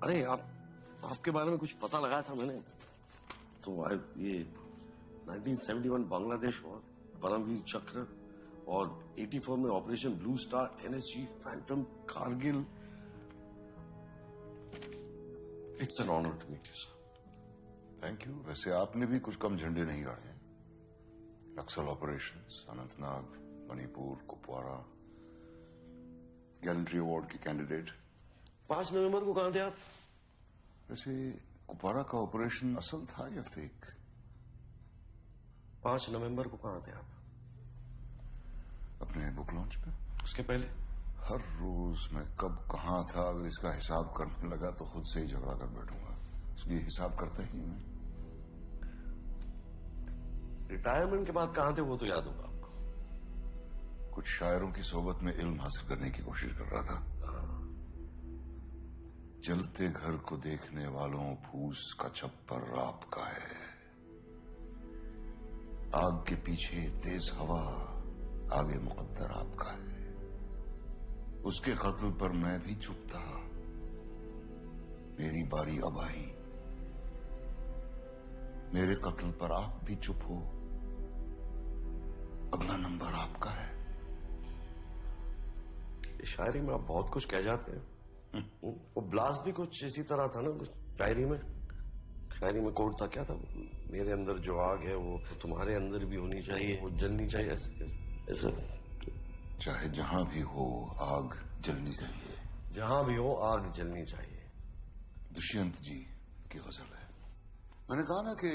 अरे आपके बारे में कुछ पता लगाया था मैंने, तो ये 1971 बांग्लादेश वॉर, परमवीर चक्र, और 84 में Operation Blue Star, NSG, phantom, Kargil. It's an honour to meet you sir. Thank you. वैसे आपने भी कुछ कम झंडे नहीं गाड़े हैं। Naxal operations, Anantnag, Manipur, Kupwara, gallantry award के कैंडिडेट। 5 नवंबर को कहां थे आप? वैसे कुपवारा का ऑपरेशन असल था या फेक? 5 नवंबर को कहां थे आप? अपने बुक लॉन्च पे। उसके पहले? हर रोज मैं कब कहां था अगर इसका हिसाब करने लगा तो खुद से ही झगड़ा कर बैठूंगा, इसलिए हिसाब करता ही मैं। रिटायरमेंट के बाद कहां थे वो तो याद होगा आपको। कुछ शायरों की सोबत में इल्म हासिल करने की कोशिश कर रहा था। जलते घर को देखने वालों फूस का छप्पर आपका है, आग के पीछे तेज हवा, आगे मुकद्दर आपका है। उसके कत्ल पर मैं भी चुप था, मेरी बारी अब आई। मेरे कत्ल पर आप भी चुप हो, अगला नंबर आपका है। शायरी में आप बहुत कुछ कह जाते हैं। वो ब्लास्ट भी कुछ इसी तरह था ना, कुछ शायरी में। शायरी में कोड था, क्या था? मेरे अंदर जो आग है वो तुम्हारे अंदर भी होनी चाहिए, वो जलनी चाहिए, ऐसे। चाहे जहां भी हो आग जलनी चाहिए। जहां भी हो आग जलनी चाहिए। दुष्यंत जी की गजल है। मैंने कहा ना कि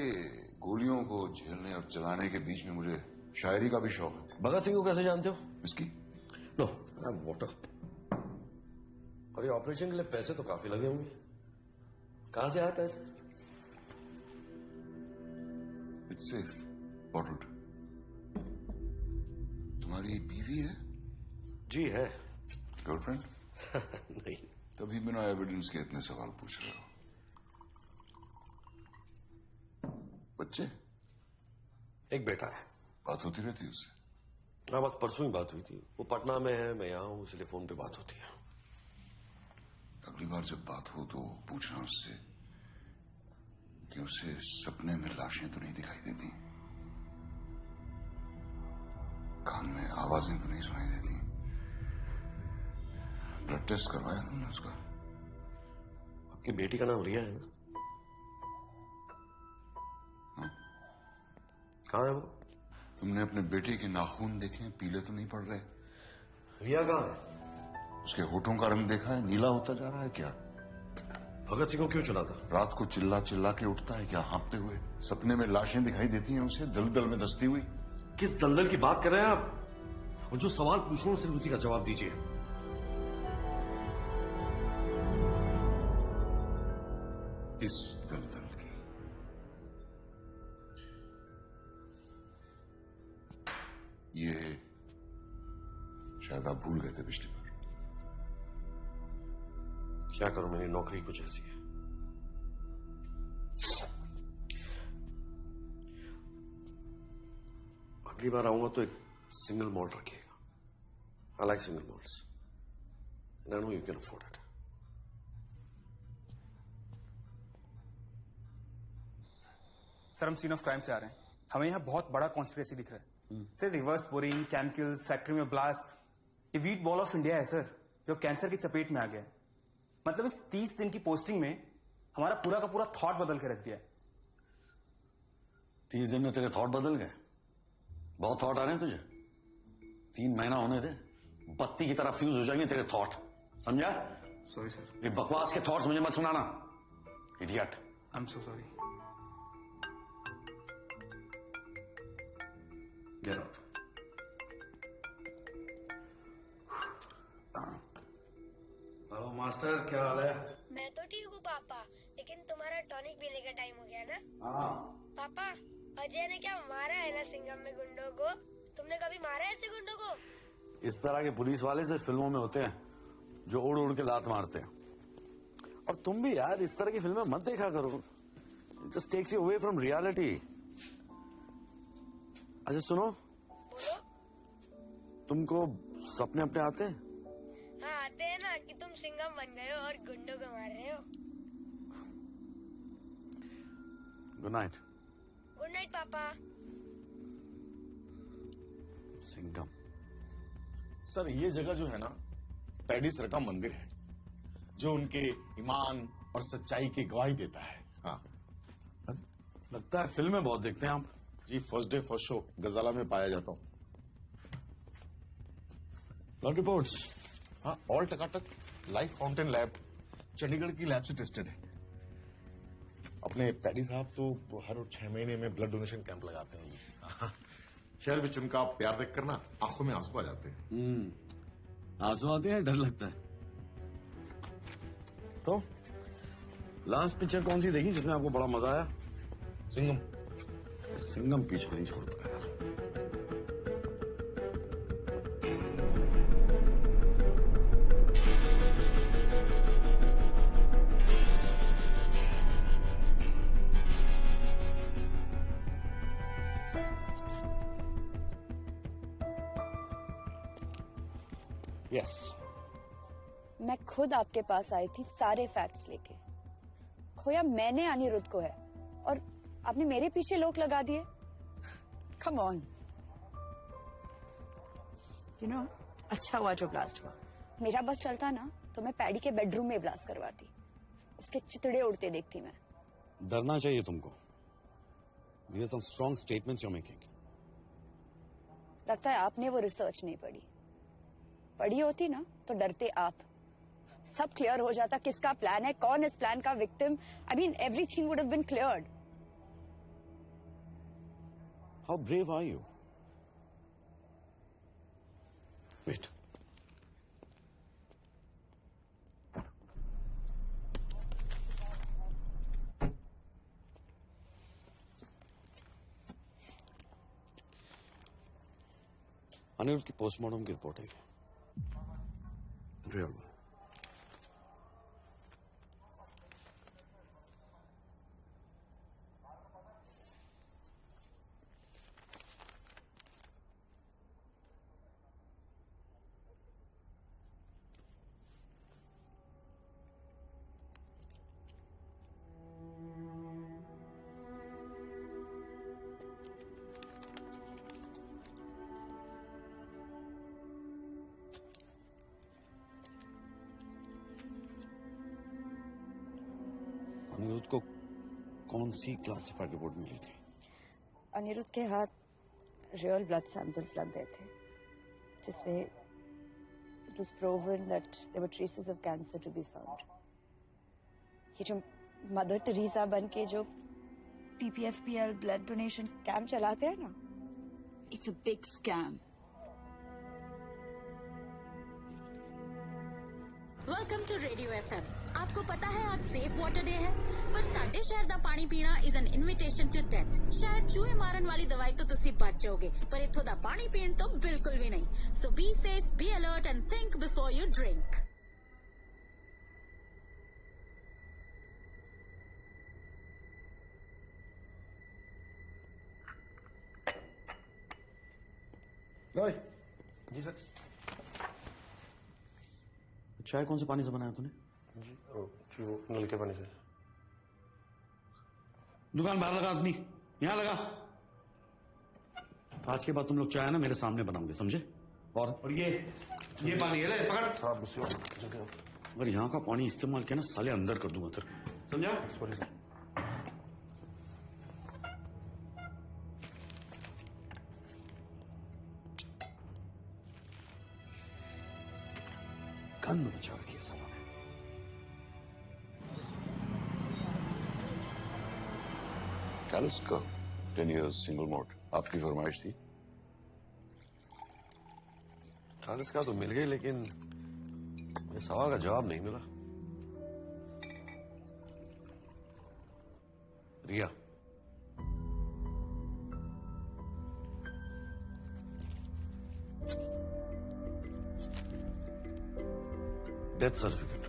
गोलियों को झेलने और चलाने के बीच में मुझे शायरी का भी शौक है। भगत सिंह को कैसे जानते हो? इसकी नो वाटर। और ये ऑपरेशन के लिए पैसे तो काफी लगे होंगे, कहां से आए पैसे? It's safe, bottled. तुम्हारी बीवी है? जी है। गर्लफ्रेंड? नहीं। तभी बिना एविडेंस के इतने सवाल पूछ रहे हो। बच्चे? एक बेटा है। बात होती रहती उससे? हाँ, बस परसों ही बात हुई थी। वो पटना में है, मैं यहाँ हूँ, इसलिए फोन पे बात होती है। अगली बार जब बात हो तो पूछना उससे कि उसे सपने में लाशें तो नहीं दिखाई देती, कान में आवाजें तो नहीं सुनाई देती। ब्लड टेस्ट करवाया तुमने उसका? आपकी बेटी का नाम रिया है ना? हाँ? कहाँ है वो? तुमने अपने बेटे के नाखून देखे, पीले तो नहीं पड़ रहे? रिया कहाँ है? उसके होठों का रंग देखा है, नीला होता जा रहा है क्या? भगत सिंह को क्यों चुना था? रात को चिल्ला चिल्ला के उठता है क्या हाँपते हुए? सपने में लाशें दिखाई देती हैं उसे दलदल में धंसती हुई। किस दलदल की बात कर रहे हैं आप? और जो सवाल पूछ रहा हूं सिर्फ उसी का जवाब दीजिए। इस दलदल की। ये शायद आप भूल गए थे पिछली बार। क्या करूं, मेरी नौकरी कुछ ऐसी है। अगली बार आऊंगा तो एक सिंगल मॉल्ट रखिएगा। I like single malts and I know you can afford it. Sir हम सीन ऑफ क्राइम से आ रहे हैं। हमें यहाँ बहुत बड़ा कॉन्स्पिरेसी दिख रहा है sir. Reverse boring, chemicals, factory में ब्लास्ट। ये वीट बॉल ऑफ इंडिया है सर, जो कैंसर की चपेट में आ गया है। मतलब इस 30 दिन की पोस्टिंग में हमारा पूरा का पूरा थॉट बदल के रख दिया है। 30 दिन में तेरे थॉट बदल गए? बहुत थॉट आ रहे हैं तुझे। 3 महीना होने दे, बत्ती की तरह फ्यूज हो जाएंगे तेरे थॉट, समझा? Sorry sir. ये बकवास के थॉट्स मुझे मत सुनाना, idiot. I am so sorry. Get out. Hello master, क्या हाल है? मैं तो ठीक हूँ पापा, लेकिन तुम्हारा टॉनिक पीने का टाइम हो गया ना? हाँ। पापा, अजय ने क्या मारा है ना सिंघम में गुंडों को? तुमने कभी मारा है ऐसे गुंडों को? इस तरह के पुलिस वाले सिर्फ फिल्मों में होते हैं, जो उड़ उड़ के लात मारते हैं। और तुम भी यार इस तरह की फिल्में मत देखा करो, it just takes you away from reality. अच्छा सुनो, तुमको सपने अपने आते हैं? हाँ आते हैं ना, कि तुम सिंघम बन गए हो और गुंडों को मार रहे हो। Good night. गुड नाइट पापा। सिंघम। सर ये जगह जो है ना, पैडी सर का मंदिर है, जो उनके ईमान और सच्चाई की गवाही देता है। हाँ, लगता है फिल्में बहुत देखते हैं आप। जी फर्स्ट डे फर्स्ट शो गजाला में पाया जाता हूँ। Blood reports? हाँ ऑल टकाटक। लाइफ फाउंटेन लैब चंडीगढ़ की लैब से टेस्टेड है। अपने पैडी साहब तो हर 6 महीने में ब्लड डोनेशन कैंप लगाते हैं। हाँ, शहर में उनका प्यार देख कर ना आंखों में आंसू आ जाते हैं। आंसू आते हैं, डर लगता है। तो लास्ट पिक्चर कौन सी देखी जिसमें आपको बड़ा मजा आया? सिंघम। सिंघम पीछा नहीं छोड़ता यार। यस, मैं खुद आपके पास आई थी सारे फैक्ट्स लेके। खोया मैंने अनिरुद्ध को है और आपने मेरे पीछे लोग लगा दिए। Come on. यू नो, अच्छा हुआ जो ब्लास्ट हुआ। मेरा बस चलता ना तो मैं पैडी के बेडरूम में ब्लास्ट करवाती, उसके चितड़े उड़ते देखती मैं। डरना चाहिए तुमको। These are some strong statements you're making. लगता है आपने वो रिसर्च नहीं पढ़ी। पढ़ी होती ना तो डरते आप। सब क्लियर हो जाता किसका प्लान है, कौन इस प्लान का victim. I mean everything would have been cleared. How brave are you? Wait. Aniruddh की पोस्टमार्टम की रिपोर्ट है। रियल अनिरुद्ध को कौन सी क्लासिफाइड रिपोर्ट मिली थी? अनिरुद्ध के हाथ रियल ब्लड सैंपल्स लग गए थे, जिसमें it was proven that there were traces of cancer to be found. ये जो मदर टेरेसा बन के जो PPFPL ब्लड डोनेशन कैंप चलाते हैं ना, it's a big scam. Welcome to radio FM। आपको पता है आज सेफ वाटर डे है, पर साडे शहर दा पानी पीना is an invitation to death. शायद चूहे मारन वाली दवाई तो तुसी बच जाओगे, पर इथों दा पानी पीण तो बिल्कुल भी नहीं। So be safe, be alert and think before you drink. जी सर। चाय कौन से पानी से बनाया तूने? जी वो नल के पानी से। दुकान बाहर लगा आदमी, यहाँ लगा। आज के बाद तुम लोग चाय ना मेरे सामने बनाओगे, समझे? और ये पानी है, ले पकड़। अगर यहाँ का पानी इस्तेमाल किया ना साले अंदर कर दूंगा तेरे, समझा? Sorry sir. गंद मचा रखी है सालों ने। कैलिस का 10 years सिंगल मोड आपकी फरमाइश थी। चालीस का तो मिल गई, लेकिन सवाल का जवाब नहीं मिला। रिया, डेथ सर्टिफिकेट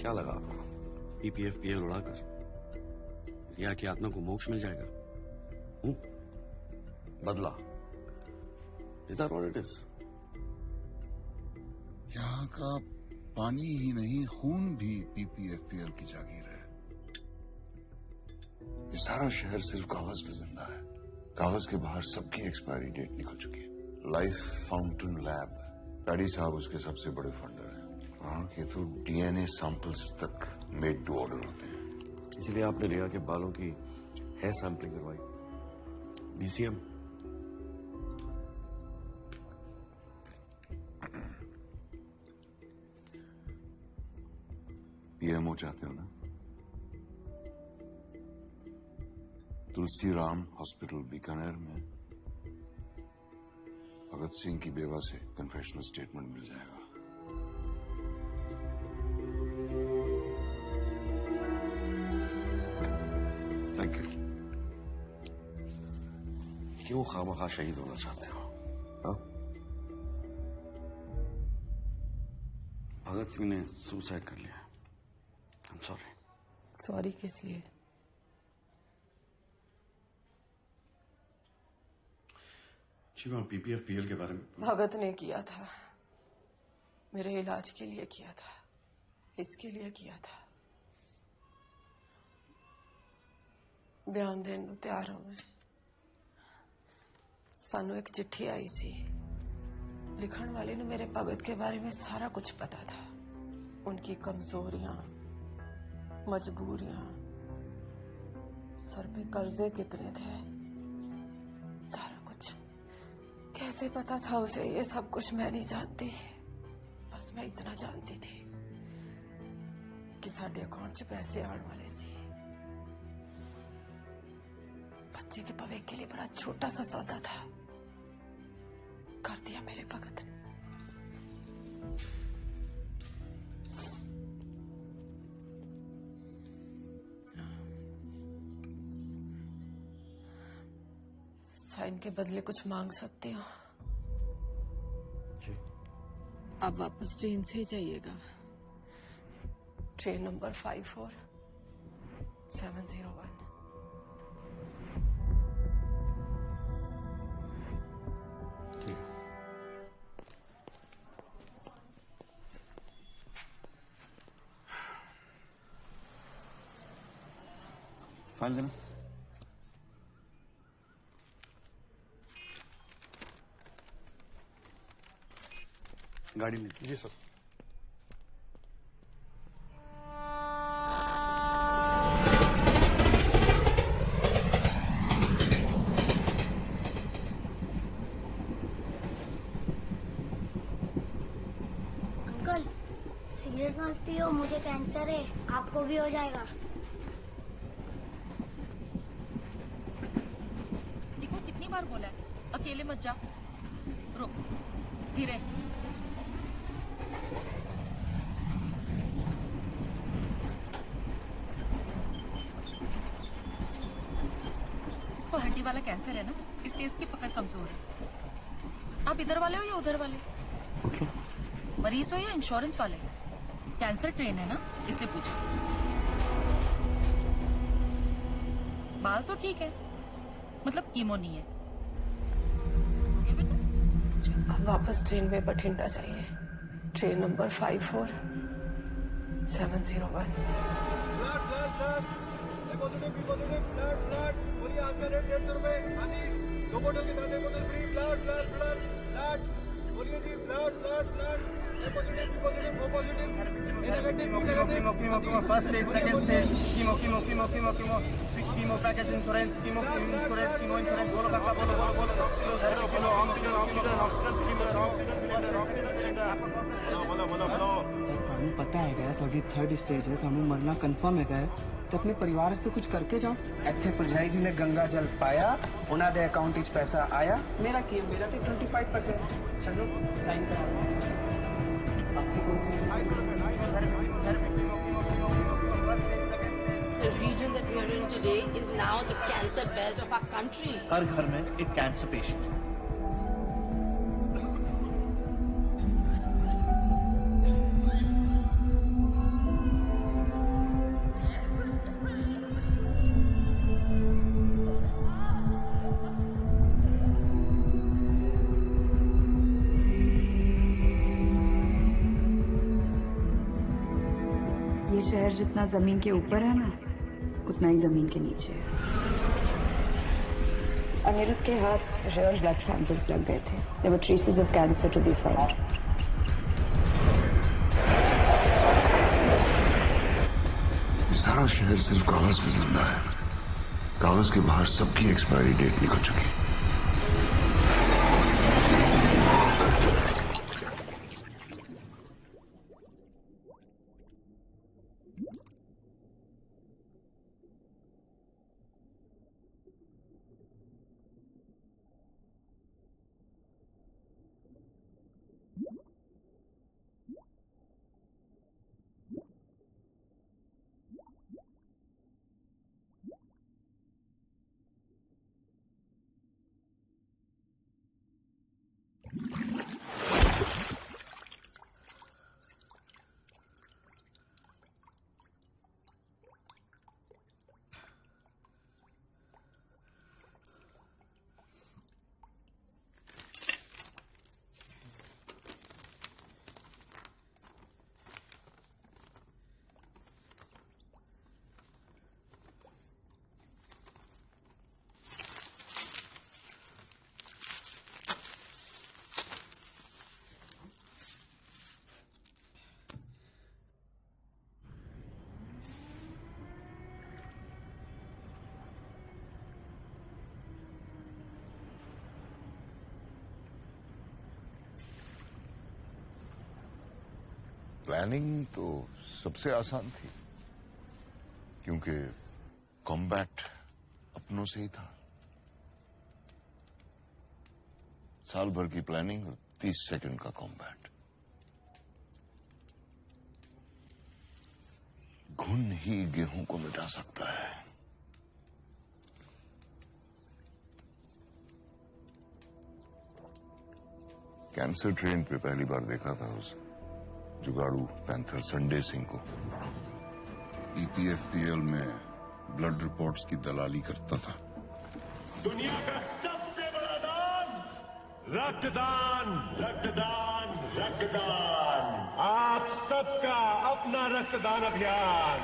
क्या लगा आपको? PPFPL उड़ाकर रिया की आत्मा को मोक्ष मिल जाएगा। बदला, is that what it is? यहाँ का पानी ही नहीं, खून भी PPFPL की जागीर है। ये सारा शहर सिर्फ कागज पे जिंदा है। कागज के बाहर सबकी एक्सपायरी डेट निकल चुकी है। लाइफ फाउंटेन लैब, पैडी साहब उसके सबसे बड़े फंडर हैं। वहां के तो DNA सैंपल्स तक मेड टू ऑर्डर होते हैं। इसलिए आपने रिया के बालों की हेयर सैंपलिंग करवाई। BCM PMO चाहते हो ना? तुलसी राम हॉस्पिटल बीकानेर में भगत सिंह की बेवा से कन्फेशनल स्टेटमेंट मिल जाएगा। Thank you. क्यों खामखा शहीद होना चाहते हो? हाँ? भगत सिंह ने सुसाइड कर लिया। आई एम सॉरी। सॉरी किस लिए? जी मैं PPFPL के बारे में। भगत ने किया था, मेरे इलाज के लिए किया था, इसके लिए किया था। बयान देने तैयार हूं मैं। सानू एक चिट्ठी आई सी, लिखण वाले ने मेरे भगत के बारे में सारा कुछ पता था। उनकी कमजोरियां, मजबूरियां, सर पे कर्जे कितने थे, सारा कुछ। कैसे पता था उसे ये सब कुछ मैं नहीं जानती। बस मैं इतना जानती थी कि साडे अकाउंट च पैसे आने वाले सी। बच्चे के भविष्य के लिए बड़ा छोटा सा सौदा था, कर दिया मेरे भगत ने। साइन के बदले कुछ मांग सकती हो? आप वापस ट्रेन से ही जाइएगा। Train number 54701। फाइल देना। गाड़ी ले। जी सर। सिगरेट मत पियो, मुझे कैंसर है, आपको भी हो जाएगा। देखो कितनी बार बोला है, अकेले मत जा। रुक, धीरे। इसको हड्डी वाला कैंसर है ना, इसलिए इसकी पकड़ कमजोर है। आप इधर वाले हो या उधर वाले? मरीज हो या इंश्योरेंस वाले? कैंसर ट्रेन है ना, इसलिए पूछो। बाल तो ठीक है, मतलब कीमो नहीं है। अब वापस ट्रेन में बठिंडा चाहिए। Train number 54701। First stage, second stage, chemo chemo chemo chemo chemo chemo package insurance, chemo insurance, chemo insurance, बोलो काका, बोलो बोलो बोलो। Oxygen oxygen oxygen oxygen cylinder, oxygen cylinder, oxygen cylinder, बोलो बोलो बोलो। ਤੁਹਾਨੂੰ ਪਤਾ ਹੈਗਾ ਤੁਹਾਡੀ 3rd ਸਟੇਜ ਹੈ, ਤੁਹਾਨੂੰ ਮਰਨਾ ਕਨਫਰਮ ਹੈਗਾ ਤੇ ਆਪਣੇ ਪਰਿਵਾਰ ਵਾਸਤੇ ਕੁਝ ਕਰਕੇ ਜਾਓ। ਇੱਥੇ ਭਰਜਾਈ ਜੀ ਨੇ ਗੰਗਾ ਜਲ ਪਾਇਆ, ਉਹਨਾਂ ਦੇ ਅਕਾਊਂਟ ਵਿੱਚ ਪੈਸਾ ਆਇਆ। ਮੇਰਾ ਕੀ ਹੈ, ਮੇਰਾ ਤੇ 25%। ਚਲੋ ਸਾਈਨ ਕਰਾ ਲਓ। आपकी कौन सी? The region that we are in today is now the cancer belt of our country. हर घर में एक कैंसर पेशेंट। ये शहर जितना जमीन के ऊपर है ना, उतना ही जमीन के नीचे है। अनिरुद्ध के हाथ रेयर ब्लड सैंपल्स लग गए थे। There were traces of cancer to be found. सारा शहर सिर्फ कागज पे जिंदा है। कागज के बाहर सबकी एक्सपायरी डेट निकल चुकी है। प्लानिंग तो सबसे आसान थी, क्योंकि कॉम्बैट अपनों से ही था। साल भर की प्लानिंग और 30 सेकंड का कॉम्बैट। घुन ही गेहूं को मिटा सकता है। कैंसर ट्रेन पे पहली बार देखा था उस जुगाड़ू पैंथर संडे सिंह को। EPFPL में ब्लड रिपोर्ट्स की दलाली करता था। दुनिया का सबसे बड़ा दान, रक्तदान, रक्तदान, रक्तदान। आप सबका अपना रक्तदान अभियान।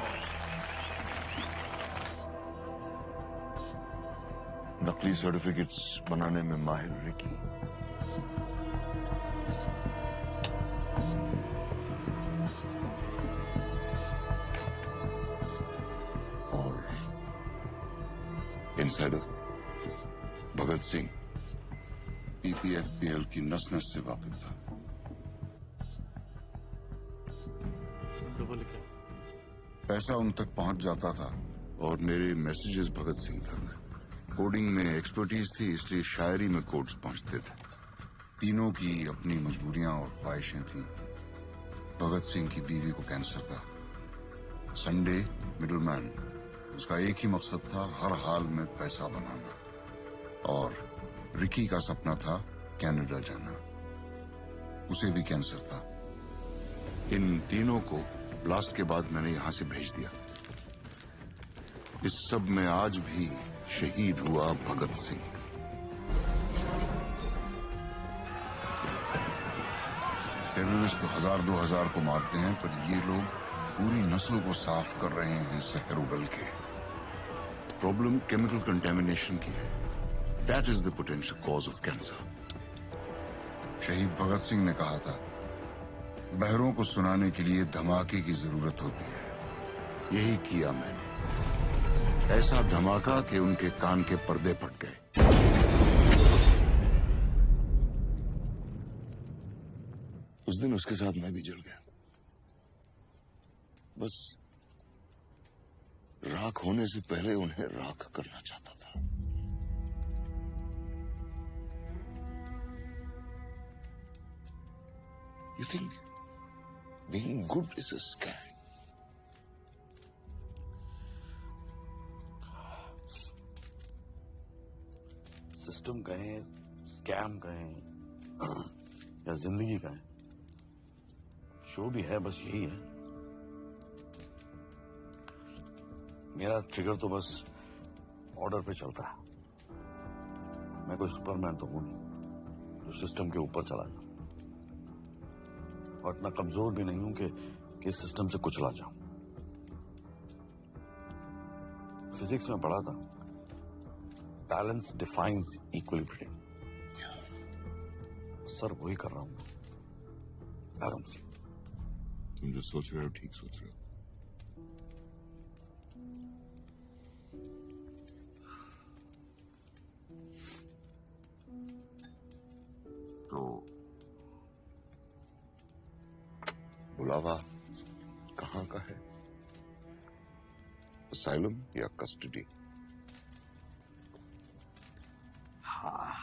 नकली सर्टिफिकेट्स बनाने में माहिर Ricky. Insider Bhagat Singh EPFPL की नस नस से वाकिफ था। डबल क्या? पैसा उन तक पहुंच जाता था और मेरे मैसेजेस भगत सिंह तक। कोडिंग में एक्सपर्टीज थी, इसलिए शायरी में कोड्स पहुंचते थे। तीनों की अपनी मजबूरियां और ख्वाहिशें थीं। भगत सिंह की बीवी को कैंसर था। संडे मिडलमैन, उसका एक ही मकसद था, हर हाल में पैसा बनाना। और रिकी का सपना था कनाडा जाना, उसे भी कैंसर था। इन तीनों को ब्लास्ट के बाद मैंने यहां से भेज दिया। इस सब में आज भी शहीद हुआ भगत सिंह। टेररिस्ट तो 1000-2000 को मारते हैं, पर ये लोग पूरी नस्ल को साफ कर रहे हैं जहर उगल के। प्रॉब्लम केमिकल कंटेमिनेशन की है। That is the potential cause of cancer. शहीद भगत सिंह ने कहा था, बहरों को सुनाने के लिए धमाके की जरूरत होती है। यही किया मैंने। ऐसा धमाका कि उनके कान के पर्दे फट गए। उस दिन उसके साथ मैं भी जल गया। बस राख होने से पहले उन्हें राख करना चाहता था। You think being good is a scam? System कहें, स्कैम कहें या जिंदगी कहें, जो भी है बस यही है। मेरा ट्रिगर तो बस ऑर्डर पे चलता है। मैं कोई सुपरमैन तो हूं नहीं जो सिस्टम के ऊपर चला जाऊं, और इतना कमजोर भी नहीं हूं कि सिस्टम से कुचला जाऊं। फिजिक्स में पढ़ा था, बैलेंस डिफाइंस इक्विलिब्रियम। सर वही कर रहा हूं, बैलेंस। तुम जो सोच रहे हो ठीक सोच रहे हो। तो बुलावा कहाँ का है? असाइलम या कस्टडी? हाँ,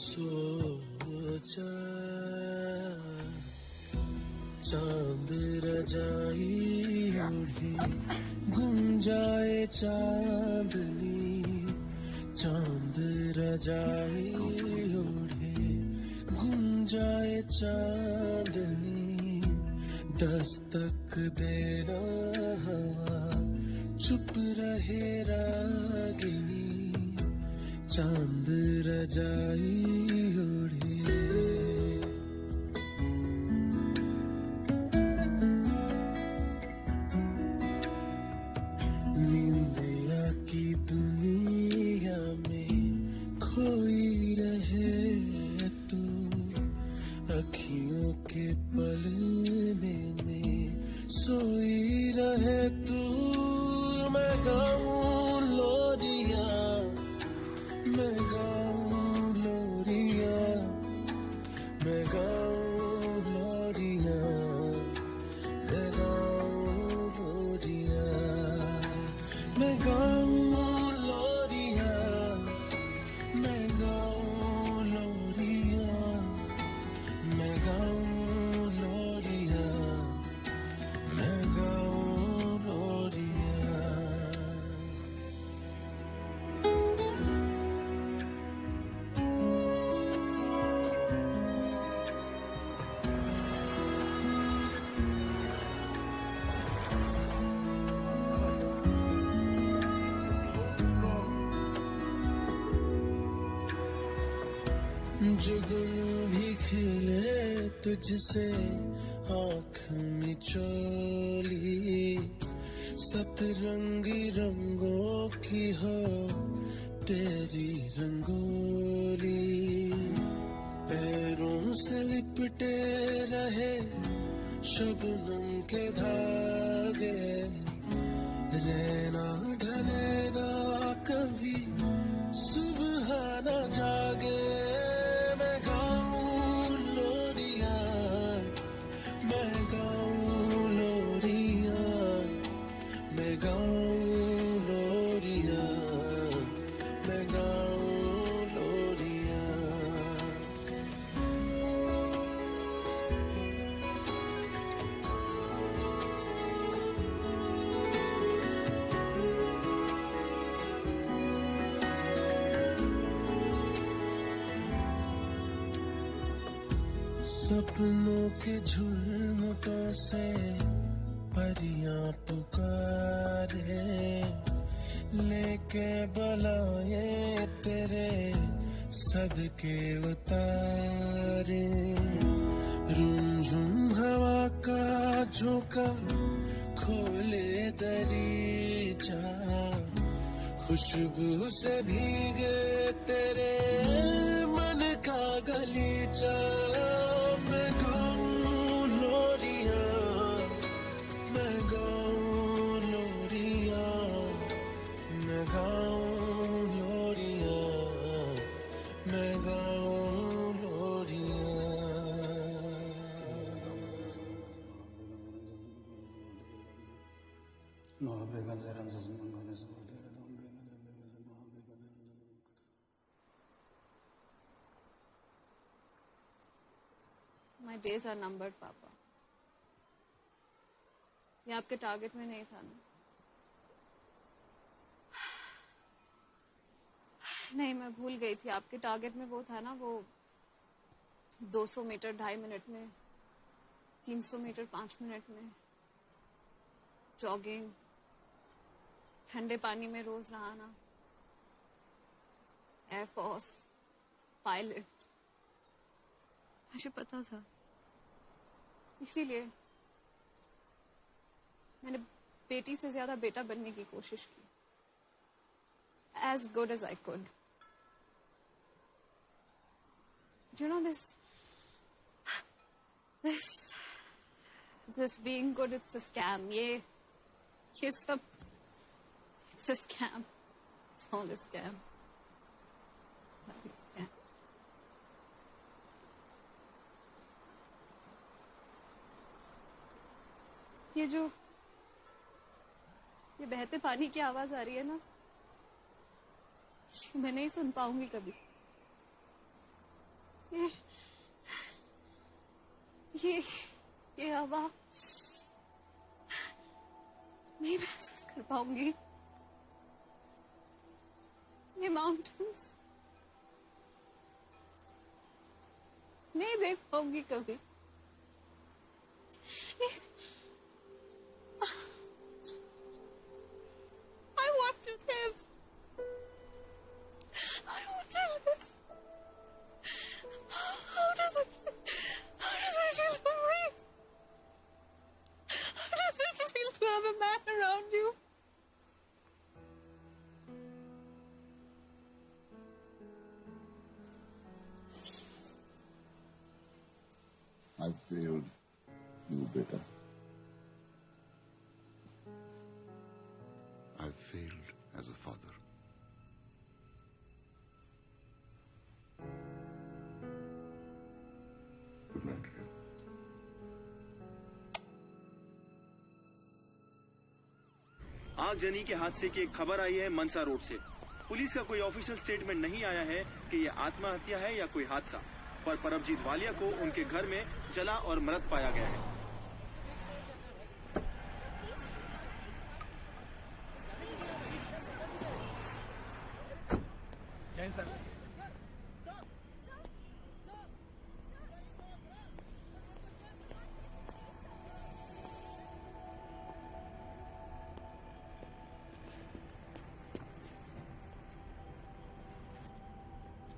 सोचा चांद रजाई ओढ़े घुम जाए चांदनी, चांद रजाई ओढ़े घुम जाए चांदनी, दस्तक देना हवा चुप रहे रागिनी, चांद रजाई ओढ़े। नींदिया की दुनिया में खोई रहे तू, अखियों के पलने में सोई रहे तू। मैं गाऊं लोरिया, मैं गाऊं लोरिया, जुगनू भी खिले तुझसे आँख में चोली, सतरंगी रंगों की हो तेरी रंगोली, पैरों से लिपटे रहे शबनम के धागे, रहना ढले ना कभी सुबह न जागे, मैं गाऊं लोरिया, मैं गाऊं लोरिया, मैं गाऊं लोरिया, मैं गाऊं लोरिया। सपनों के झुरमुटों से परियां पुकारे, लेके बलाए तेरे सदके उतारे, रुमझुम हवा का झोंका खोले दरीचा, खुशबू से भीगे तेरे मन का गलीचा, मैं गाऊं लोरिया, मैं गाऊं लोरिया, मैं गाऊं लोरिया, मैं गाऊं लोरिया। My days are numbered, पापा। ये आपके टारगेट में नहीं था ना? नहीं, मैं भूल गई थी। आपके टारगेट में वो था ना, वो 200 मीटर 2.5 मिनट में, 300 मीटर 5 मिनट में, जॉगिंग, ठंडे पानी में रोज नहाना, एयरफोर्स, पायलट। मुझे पता था, इसीलिए मैंने बेटी से ज्यादा बेटा बनने की कोशिश की, as good as I could. You know, this being good, it's a scam. ये सब, it's a scam. It's all a scam. That is scam. ये बहते पानी की आवाज आ रही है ना, मैं नहीं सुन पाऊंगी कभी। ये आवाज नहीं महसूस कर पाऊंगी। ये माउंटेन्स नहीं देख पाऊंगी कभी। I want to live. I want to live. How does it feel to breathe? How does it feel to have a man around you? I failed you, beta. I failed as a father. Good night, Ria. आगजनी के हादसे की एक खबर आई है मनसा रोड से। पुलिस का कोई ऑफिशियल स्टेटमेंट नहीं आया है कि यह आत्महत्या है या कोई हादसा, पर परमजीत वालिया को उनके घर में जला और मृत पाया गया है।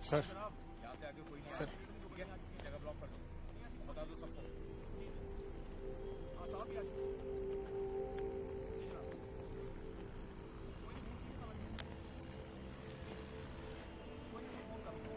सर, सर दो सबको। हाँ साहब भी आ जाओ। जी जनाब। कोई नहीं, समझ गया। कोई नहीं, फोन कर दो।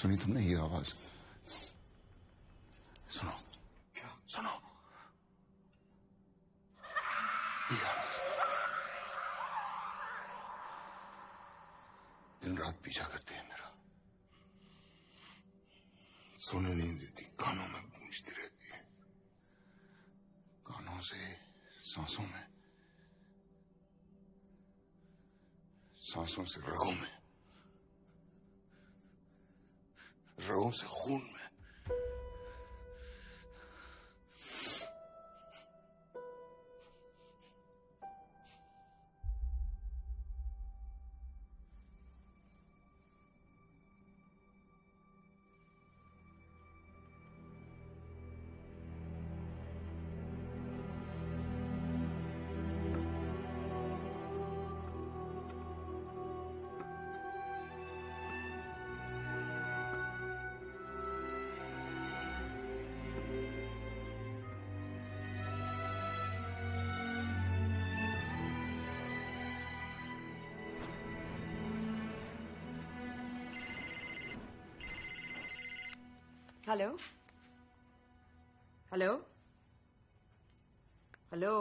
सुनी तुमने ये आवाज? सुनो। क्या? सुनो ये आवाज। दिन रात पीछा करती है मेरा, सोने नहीं देती, कानों में गूंजती रहती है, कानों से सांसों में, सांसों से रगों में, रगों से खून में। Hello hello hello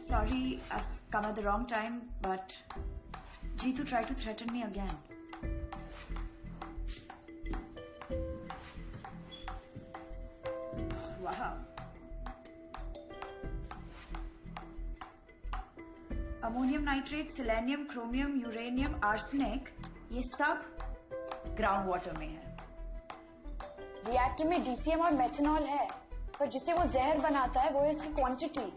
Sorry, I've come at the wrong time, but Jeetu tried to threaten me again. Wow. Ammonium nitrate, selenium, chromium, uranium, arsenic, ये सब ग्राउंड वाटर में है। रिएक्टर में डीसीएम और मेथनॉल है, पर जिसे वो जहर बनाता है वो है इसकी क्वांटिटी।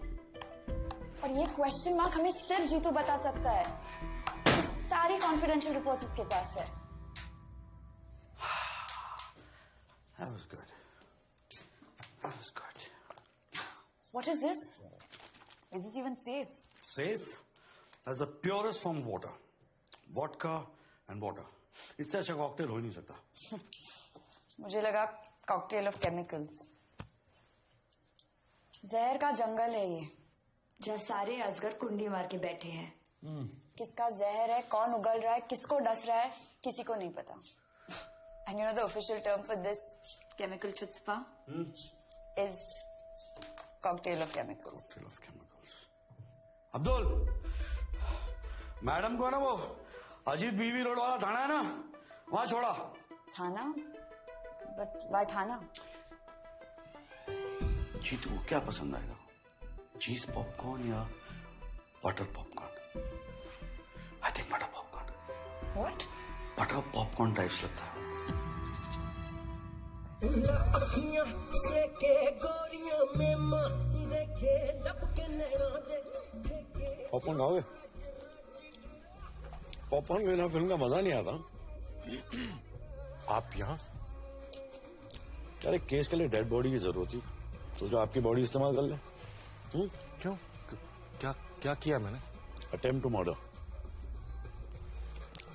और ये क्वेश्चन मार्क हमें सिर्फ जीतू बता सकता है। ये सारी कॉन्फिडेंशियल रिपोर्ट्स उसके पास है। That was good. That was good. What is this? Is this even safe? Safe? That's the purest form of water. Vodka and water. इससे अच्छा कॉकटेल हो ही नहीं सकता. मुझे लगा कॉकटेल ऑफ केमिकल्स. जहर का जंगल है ये, जहाँ सारे अजगर कुंडी मार के बैठे हैं. किसका जहर है, कौन उगल रहा है, किसको डस रहा है, किसी को नहीं पता. And you know the official term for this chemical chutzpah is cocktail of chemicals. Cocktail of chemicals. Abdul, madam को है ना वो अजीत बीवी रोड वाला थाना है ना, वहां छोड़ा. थाना? But why थाना? जीतू को क्या पसंद आएगा, चीज पॉपकॉर्न या butter popcorn? I think butter popcorn. What? Butter popcorn types लगता है. पॉपकॉर्न खाओगे? पॉपकॉर्न के बिना फिल्म का मजा नहीं आता. आप यहाँ? अरे केस के लिए डेड बॉडी की जरूरत थी, तो जो आपकी बॉडी इस्तेमाल कर ले. क्यों? क्या क्या किया मैंने? Attempt to murder.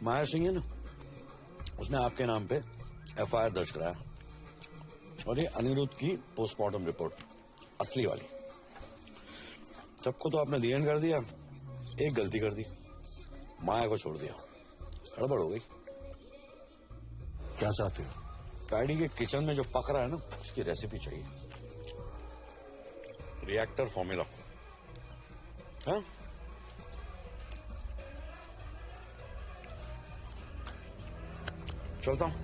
Maya Singh है ना, उसने आपके नाम पे FIR दर्ज कराया, और ये अनिरुद्ध की पोस्टमार्टम रिपोर्ट असली वाली. सबको तो आपने DN कर दिया, एक गलती कर दी, माया को छोड़ दिया. गड़बड़ हो गई. क्या चाहते हो? पैडी के किचन में जो पक रहा है ना, उसकी रेसिपी चाहिए. Reactor formula. हाँ, चलता हूं.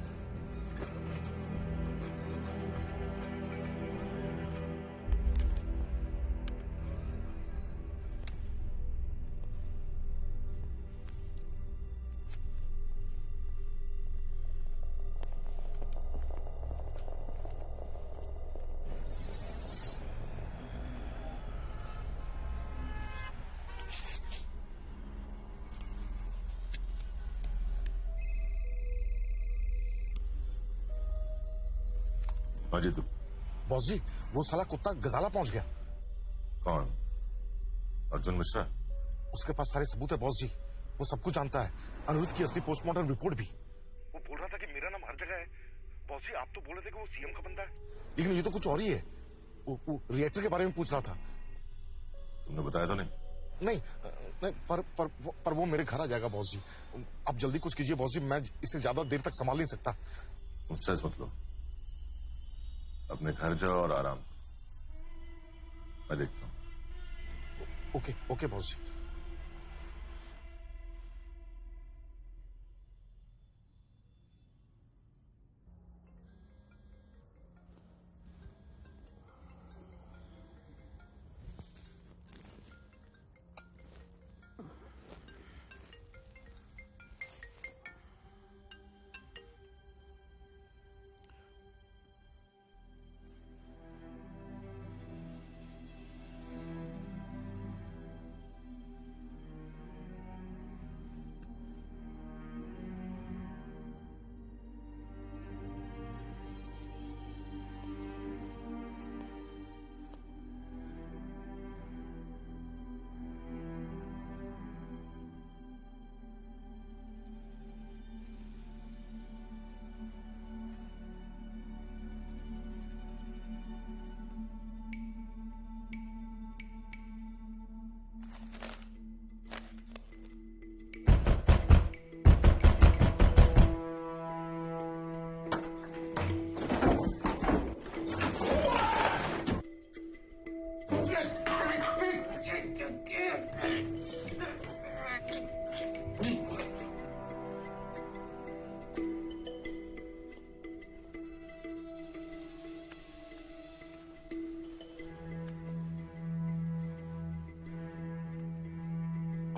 अजय तू. बॉस जी, वो साला कुत्ता गजाला पहुंच गया. कौन? अर्जुन मिश्रा? उसके पास सारे सबूत है बॉस जी. वो सब कुछ जानता है, अनिरुद्ध की असली पोस्टमार्टम रिपोर्ट भी. वो बोल रहा था कि मेरा नाम हर जगह है. बॉस जी, आप तो बोल रहे थे कि वो CM का बंदा है, लेकिन ये तो कुछ और ही है. वो रिएक्टर के बारे में पूछ रहा था. तुमने बताया तो नहीं? नहीं, पर वो मेरे घर आ जाएगा बॉस जी. आप जल्दी कुछ कीजिए बॉस जी, मैं इसे ज्यादा देर तक संभाल नहीं सकता. तुम स्ट्रेस मत लो, अपने घर जाओ और आराम. मैं देखता हूं. ओके बॉस जी.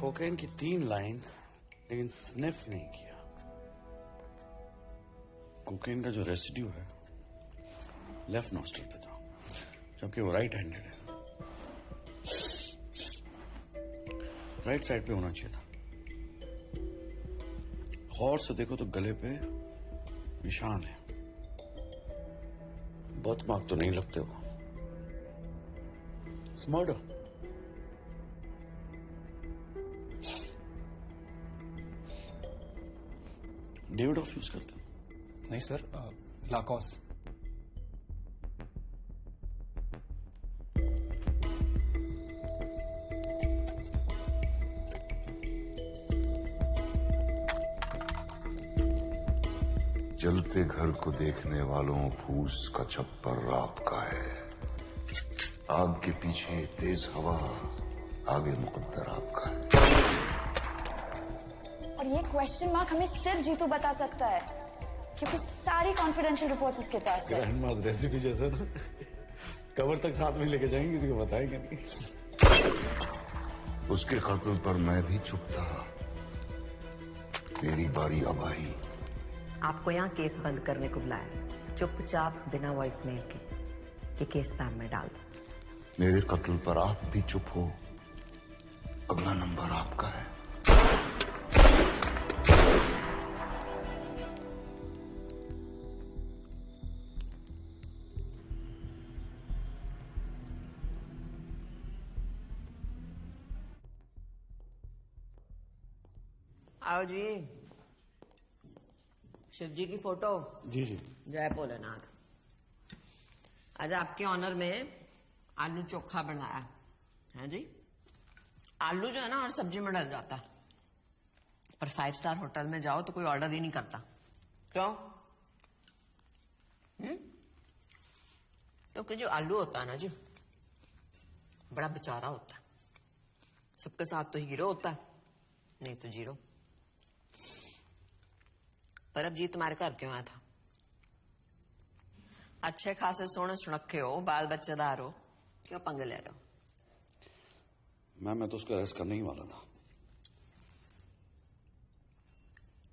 कोकेन की 3 लाइन, लेकिन स्निफ नहीं किया. कोकेन का जो रेसिड्यू है लेफ्ट नॉस्ट्रल पे था, जबकि वो राइट हैंडेड है. राइट साइड पे होना चाहिए था. गौर से देखो तो गले पे निशान है. बर्थ मार्क तो नहीं लगते हो. मर्डर. डेविड ऑफ यूज करते हैं? नहीं सर, लाकॉस। जलते घर को देखने वालों फूस का छप्पर आपका है। आग के पीछे तेज हवा, आगे मुकद्दर आपका है। और ये क्वेश्चन मार्क हमें सिर्फ जीतू बता सकता है, क्योंकि सारी कॉन्फिडेंशियल रिपोर्ट्स उसके पास है। ग्रैंड मास रेसिपी जैसा ना, कवर तक साथ में लेके जाएंगे, किसी को बताएंगे नहीं। उसके कत्ल पर मैं भी चुप था। मेरी बारी अब आई। आपको यहाँ केस बंद करने को बुलाया, चुपचाप बिना वॉइस मेल के ये केस स्पैम में डाल दो। मेरे कत्ल पर आप भी चुप हो, अगला नंबर आपका है। आओ जी। शिव जी की फोटो। जी जी। जय भोलेनाथ। आज आपके ऑनर में आलू चोखा बनाया है जी। आलू जो है ना हर सब्जी में डल जाता है, पर 5 स्टार होटल में जाओ तो कोई ऑर्डर ही नहीं करता। क्यों? क्योंकि जो आलू होता है ना जी, बड़ा बेचारा होता है। सबके साथ तो हीरो होता है, नहीं तो जीरो। पर अब जी तुम्हारे घर क्यों आया था? अच्छे खासे सोने सुनखे हो, बाल बच्चेदार हो, क्यों पंगे ले रहे हो? मैं तो उसको अरेस्ट करने ही वाला था।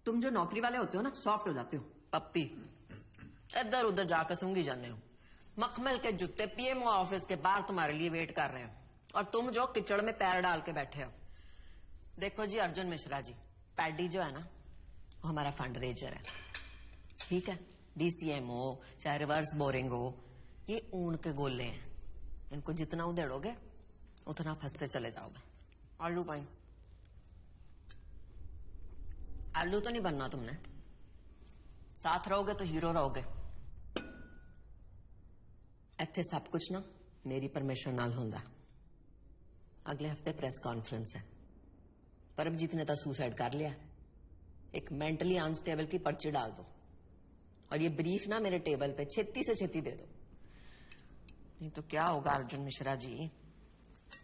तुम जो नौकरी वाले होते हो ना, सॉफ्ट हो जाते हो, पप्पी। इधर उधर जाकर सूंघी जाने हो। मखमल के जूते पीएमओ ऑफिस के बाहर तुम्हारे लिए वेट कर रहे हैं, और तुम जो कीचड़ में पैर डाल के बैठे हो। देखो जी अर्जुन मिश्रा जी, पैडी जो है ना, वो हमारा फंड रेजर है, ठीक है? डीसीएम हो चाहे रिवर्स बोरिंग हो, ये ऊन के गोले हैं। इनको जितना उधेड़ोगे उतना फंसते चले जाओगे। आलू पाई। आलू तो नहीं बनना तुमने, साथ रहोगे तो हीरो रहोगे। इत्थे सब कुछ ना मेरी परमिशन नाल होंदा। अगले हफ्ते प्रेस कॉन्फ्रेंस है। परमजीत ने तो सुसाइड कर लिया। एक मेंटली अनस्टेबल की पर्ची डाल दो, और ये ब्रीफ ना मेरे टेबल पे छेती से छेती दे दो। नहीं तो क्या होगा अर्जुन मिश्रा जी,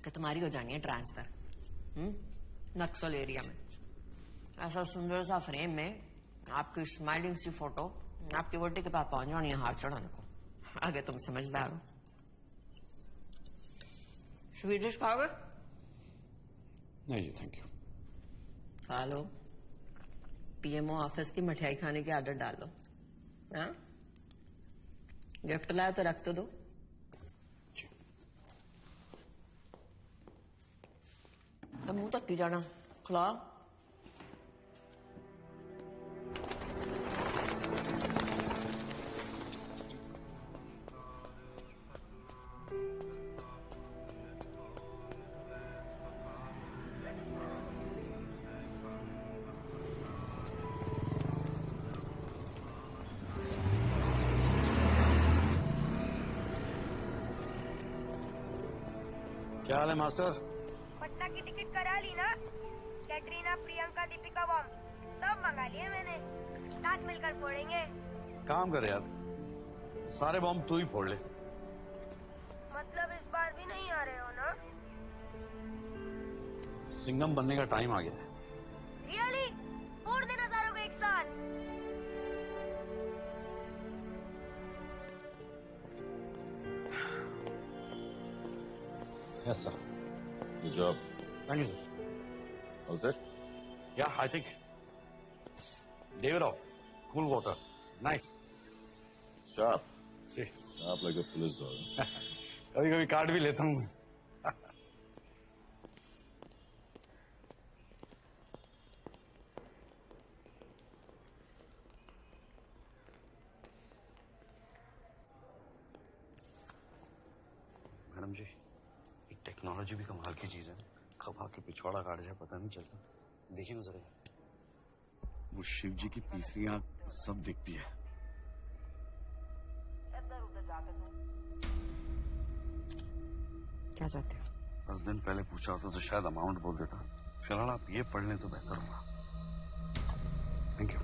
कि तुम्हारी हो जानी है ट्रांसफर नक्सल एरिया में। ऐसा सुंदर सा फ्रेम में आपकी स्माइलिंग सी फोटो आपकी वोटी के पास पहुंच जानी है हाथ चढ़ाने को। आगे तुम समझदार हो। स्वीडिश खाओगे? नहीं जी थैंक यू। खा लो। पीएमओ ऑफिस की मिठाई खाने की आदत डाल लो। हाँ? गिफ्ट लाया तो रख तो दो। अब मुंह तक की जाना, खिला। क्या हाल है मास्टर? पटना की टिकट करा ली ना? कैटरीना, प्रियंका, दीपिका बॉम्ब सब मंगा लिए मैंने। साथ मिलकर फोड़ेंगे। काम कर यार, सारे बॉम्ब तू ही फोड़ ले। मतलब इस बार भी नहीं आ रहे हो ना? सिंघम बनने का टाइम आ गया है। रियली? फोड़ देना सारों को एक साथ। Yes, sir. Good job. Thank you, sir. All set? Yeah, I think. Davidoff, cool water. Nice. Sharp. See. Sharp like a police officer. कभी कभी काट भी लेता हूँ। मैडम जी, ये टेक्नोलॉजी भी कमाल की चीज है। कब आके पिछवाड़ा काट जाए पता नहीं चलता। देखिए ना जरा। वो शिव जी की तीसरी आंख सब दिखती है। क्या चाहते हो? 10 दिन पहले पूछा होता तो शायद अमाउंट बोल देता। फिलहाल आप ये पढ़ लें तो बेहतर होगा। Thank you.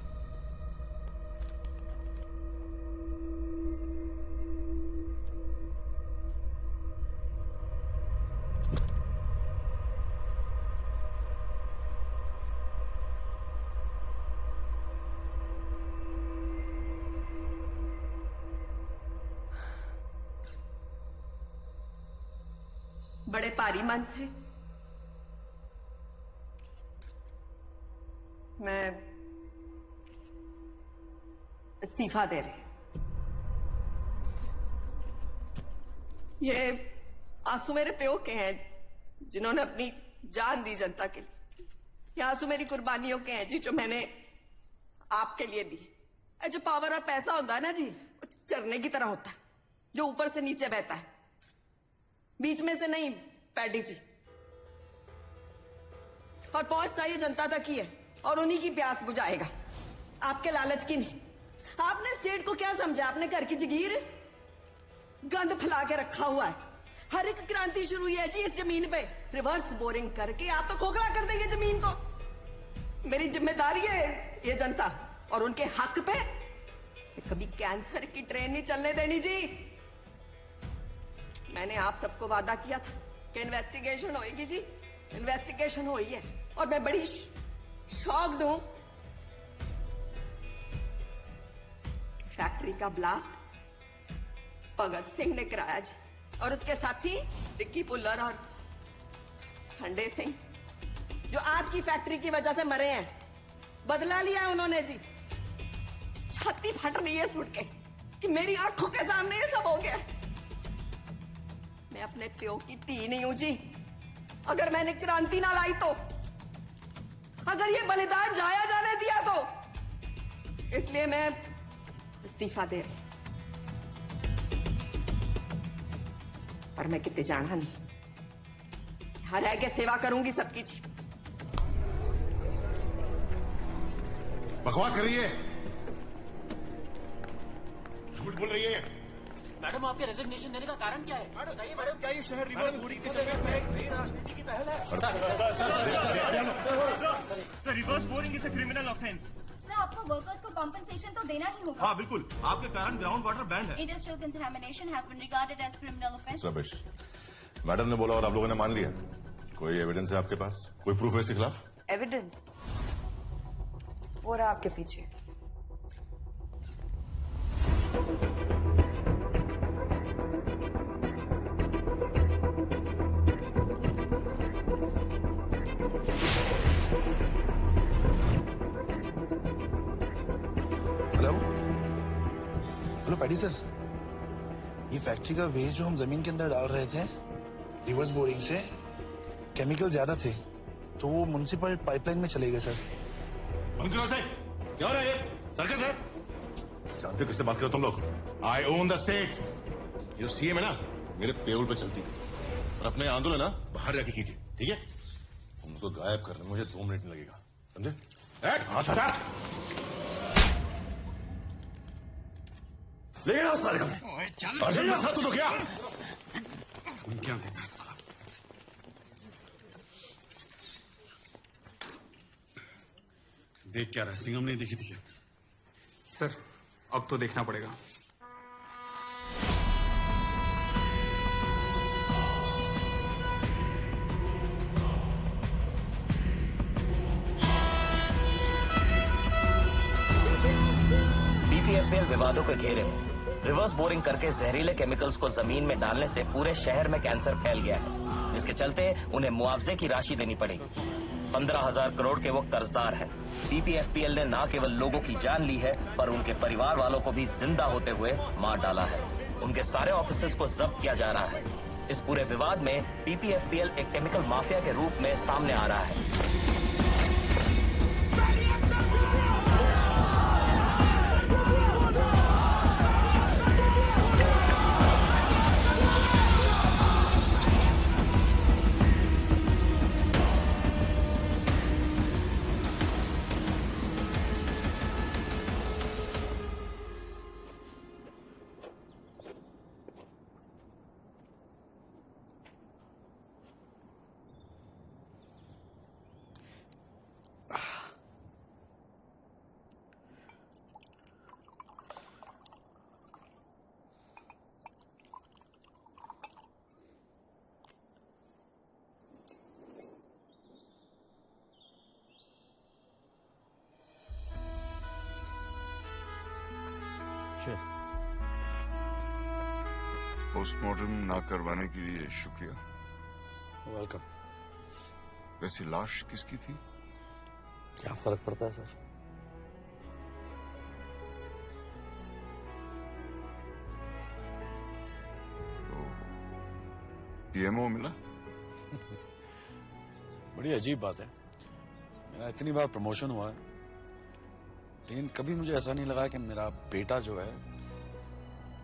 बड़े भारी मन से मैं इस्तीफा दे रही। ये आंसू मेरे प्यो के हैं जिन्होंने अपनी जान दी जनता के लिए। ये आंसू मेरी कुर्बानियों के हैं जी जो मैंने आपके लिए दी। जो पावर और पैसा होता है ना जी, वो झरने की तरह होता है जो ऊपर से नीचे बहता है, बीच में से नहीं। पैडी जी, और पहुंचता ये जनता तक ही है और उन्हीं की प्यास बुझाएगा, आपके लालच की नहीं। आपने स्टेट को क्या समझा? आपने घर की जगीर गंद फैला के रखा हुआ है। हर एक क्रांति शुरू हुई है जी इस जमीन पे। रिवर्स बोरिंग करके आप तो खोखला कर देंगे जमीन को। मेरी जिम्मेदारी है ये जनता और उनके हक पे कभी कैंसर की ट्रेन नहीं चलने देनी जी। मैंने आप सबको वादा किया था कि इन्वेस्टिगेशन होएगी जी। इन्वेस्टिगेशन हुई है और मैं बड़ी शॉक्ड हूं। फैक्ट्री का ब्लास्ट भगत सिंह ने कराया जी, और उसके साथी रिक्की पुल्लर और संडे सिंह जो आपकी फैक्ट्री की वजह से मरे हैं। बदला लिया उन्होंने जी। छाती फट रही है सुन के कि मेरी आंखों के सामने ये सब हो गया। मैं अपने प्यो की धी नहीं हूं जी। अगर मैंने क्रांति ना लाई तो, अगर ये बलिदान जाया जाने दिया तो, इसलिए मैं इस्तीफा दे रही। पर मैं कितने जाना नहीं, यहां रह के सेवा करूंगी सबकी जी। बकवास कर रही है, झूठ बोल रही है। मैडम, आपके रेजिग्नेशन देने का कारण क्या है? बताइए मैडम। क्या ये शहर रिवर्स बोरिंग के चक्कर में एक नई राजनीति की पहल है? Reverse boring is a criminal offence. Sir, आपको वर्कर्स को कॉम्पेंसेशन तो देना ही होगा। हाँ बिल्कुल, आपके कारण ग्राउंड वाटर बैंड है। Industrial contamination has been regarded as criminal offence. Rubbish, madam ने बोला और आप लोगों ने मान लिया। कोई एविडेंस है आपके पास? कोई प्रूफ है इसके खिलाफ? एविडेंस वो रहा आपके पीछे। हेलो पैडी सर, ये फैक्ट्री का वेस्ट जो हम जमीन के अंदर डाल रहे थे रिवर्स बोरिंग से, केमिकल ज्यादा थे तो वो म्युनिसिपल पाइपलाइन में चले गए सर। क्या हो रहा है ये? सर्कस है? जानते हो किससे बात करो तुम लोग? आई ओन द स्टेट। जो सीएम है ना, मेरे पेरोल पे चलती है। और अपने आंदोलन ना बाहर जाके कीजिए, ठीक है? उनको गायब करने में मुझे 2 मिनट नहीं लगेगा, समझे? हाथ हटा। ले आओ सारे को। अर्जुन में साथ तो क्या? क्या देता साला? देख क्या रहा? सिंघम नहीं दिखी थी क्या? सर, अब तो देखना पड़ेगा। बीपीएफपीएल विवादों के घेरे में रिवर्स बोरिंग करके जहरीले केमिकल्स को जमीन में डालने से पूरे शहर में कैंसर फैल गया है, जिसके चलते उन्हें मुआवजे की राशि देनी पड़ेगी। 15,000 करोड़ के वो कर्जदार हैं। बीपीएफपीएल ने न केवल लोगों की जान ली है, पर उनके परिवार वालों को भी जिंदा होते हुए मार डाला है। उनके सारे ऑफिसेज को जब्त किया जा रहा है। इस पूरे विवाद में बीपीएफपीएल एक केमिकल माफिया के रूप में सामने आ रहा है। पोस्टमार्टम ना करवाने के लिए शुक्रिया। वेलकम। वैसे लाश किसकी थी? क्या फर्क पड़ता है सर? पीएमओ मिला? बड़ी अजीब बात है, मेरा इतनी बार प्रमोशन हुआ है लेकिन कभी मुझे ऐसा नहीं लगा कि मेरा बेटा जो है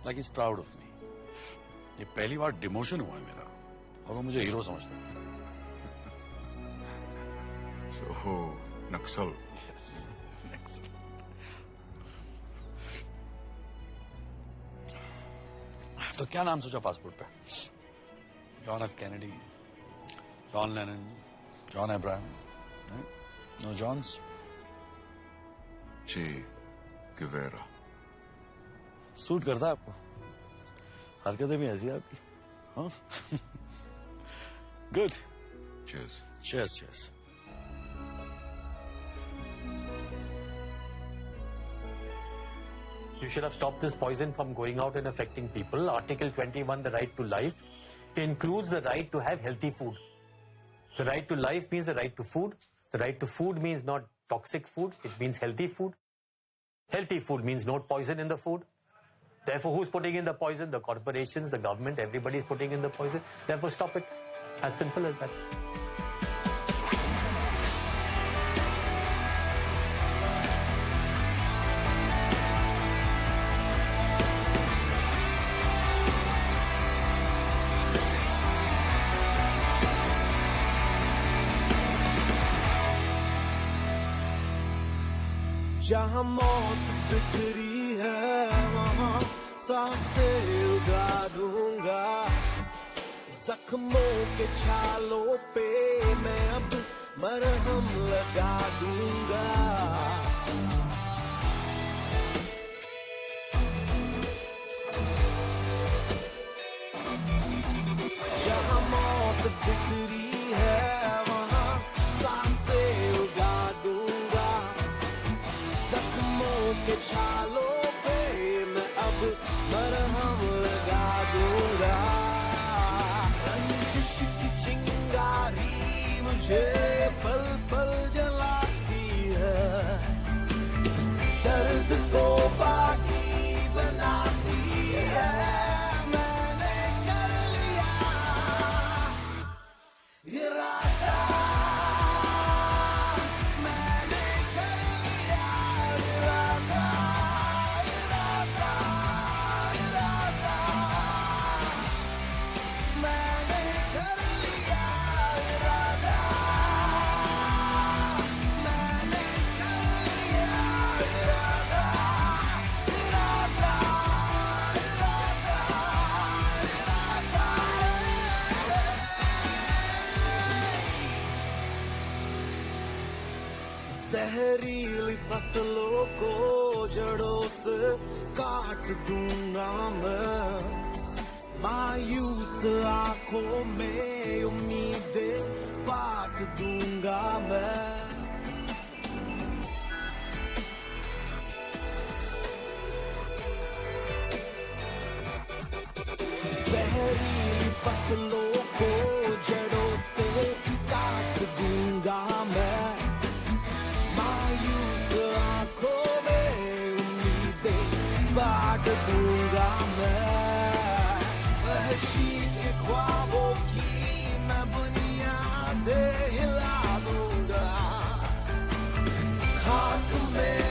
like is proud of me. ये पहली बार डिमोशन हुआ है मेरा और वो मुझे हीरो समझता है। So, नक्सल। Yes, नक्सल। तो क्या नाम सोचा पासपोर्ट पे? John F Kennedy, John Lennon, John Abraham? No Johns? Che Guevara. Suit करता है आपको? हरकतें भी ऐसी है आपकी। हाँ? Good. Cheers. Cheers, cheers. You should have stopped this poison from going out and affecting people. Article 21, the right to life, includes the right to have healthy food. The right to life means the right to food. The right to food means not toxic food. It means healthy food. Healthy food means no poison in the food. Therefore, who's putting in the poison? The corporations, the government, everybody is putting in the poison. Therefore, stop it. As simple as that. जहाँ मौत बिखरी है वहाँ सांसें उगा दूंगा, जख्मों के छालों पे मैं अब मरहम लगा दूंगा। जहाँ मौत बिखरी है वहाँ सांसें उगा दूंगा, जख्मों के छालों पे मैं अब मरहम लगा दूंगा। रंजिश की चिंगारी मुझे पल पल जलाती है, दर्द को बाकी बनाती है। मैंने कर लिया इरादा, जहरीली फसलों को जड़ों से काट दूंगा मैं, मायूस आंखों में उम्मीदें बांट दूंगा मैं। जहरीली फसलों को जड़ों से काट दूंगा मैं, मायूस आंखों में उम्मीदें बांट दूंगा मैं। वहशी के ख्वाबों की मैं बुनियादें हिला दूंगा, खाक में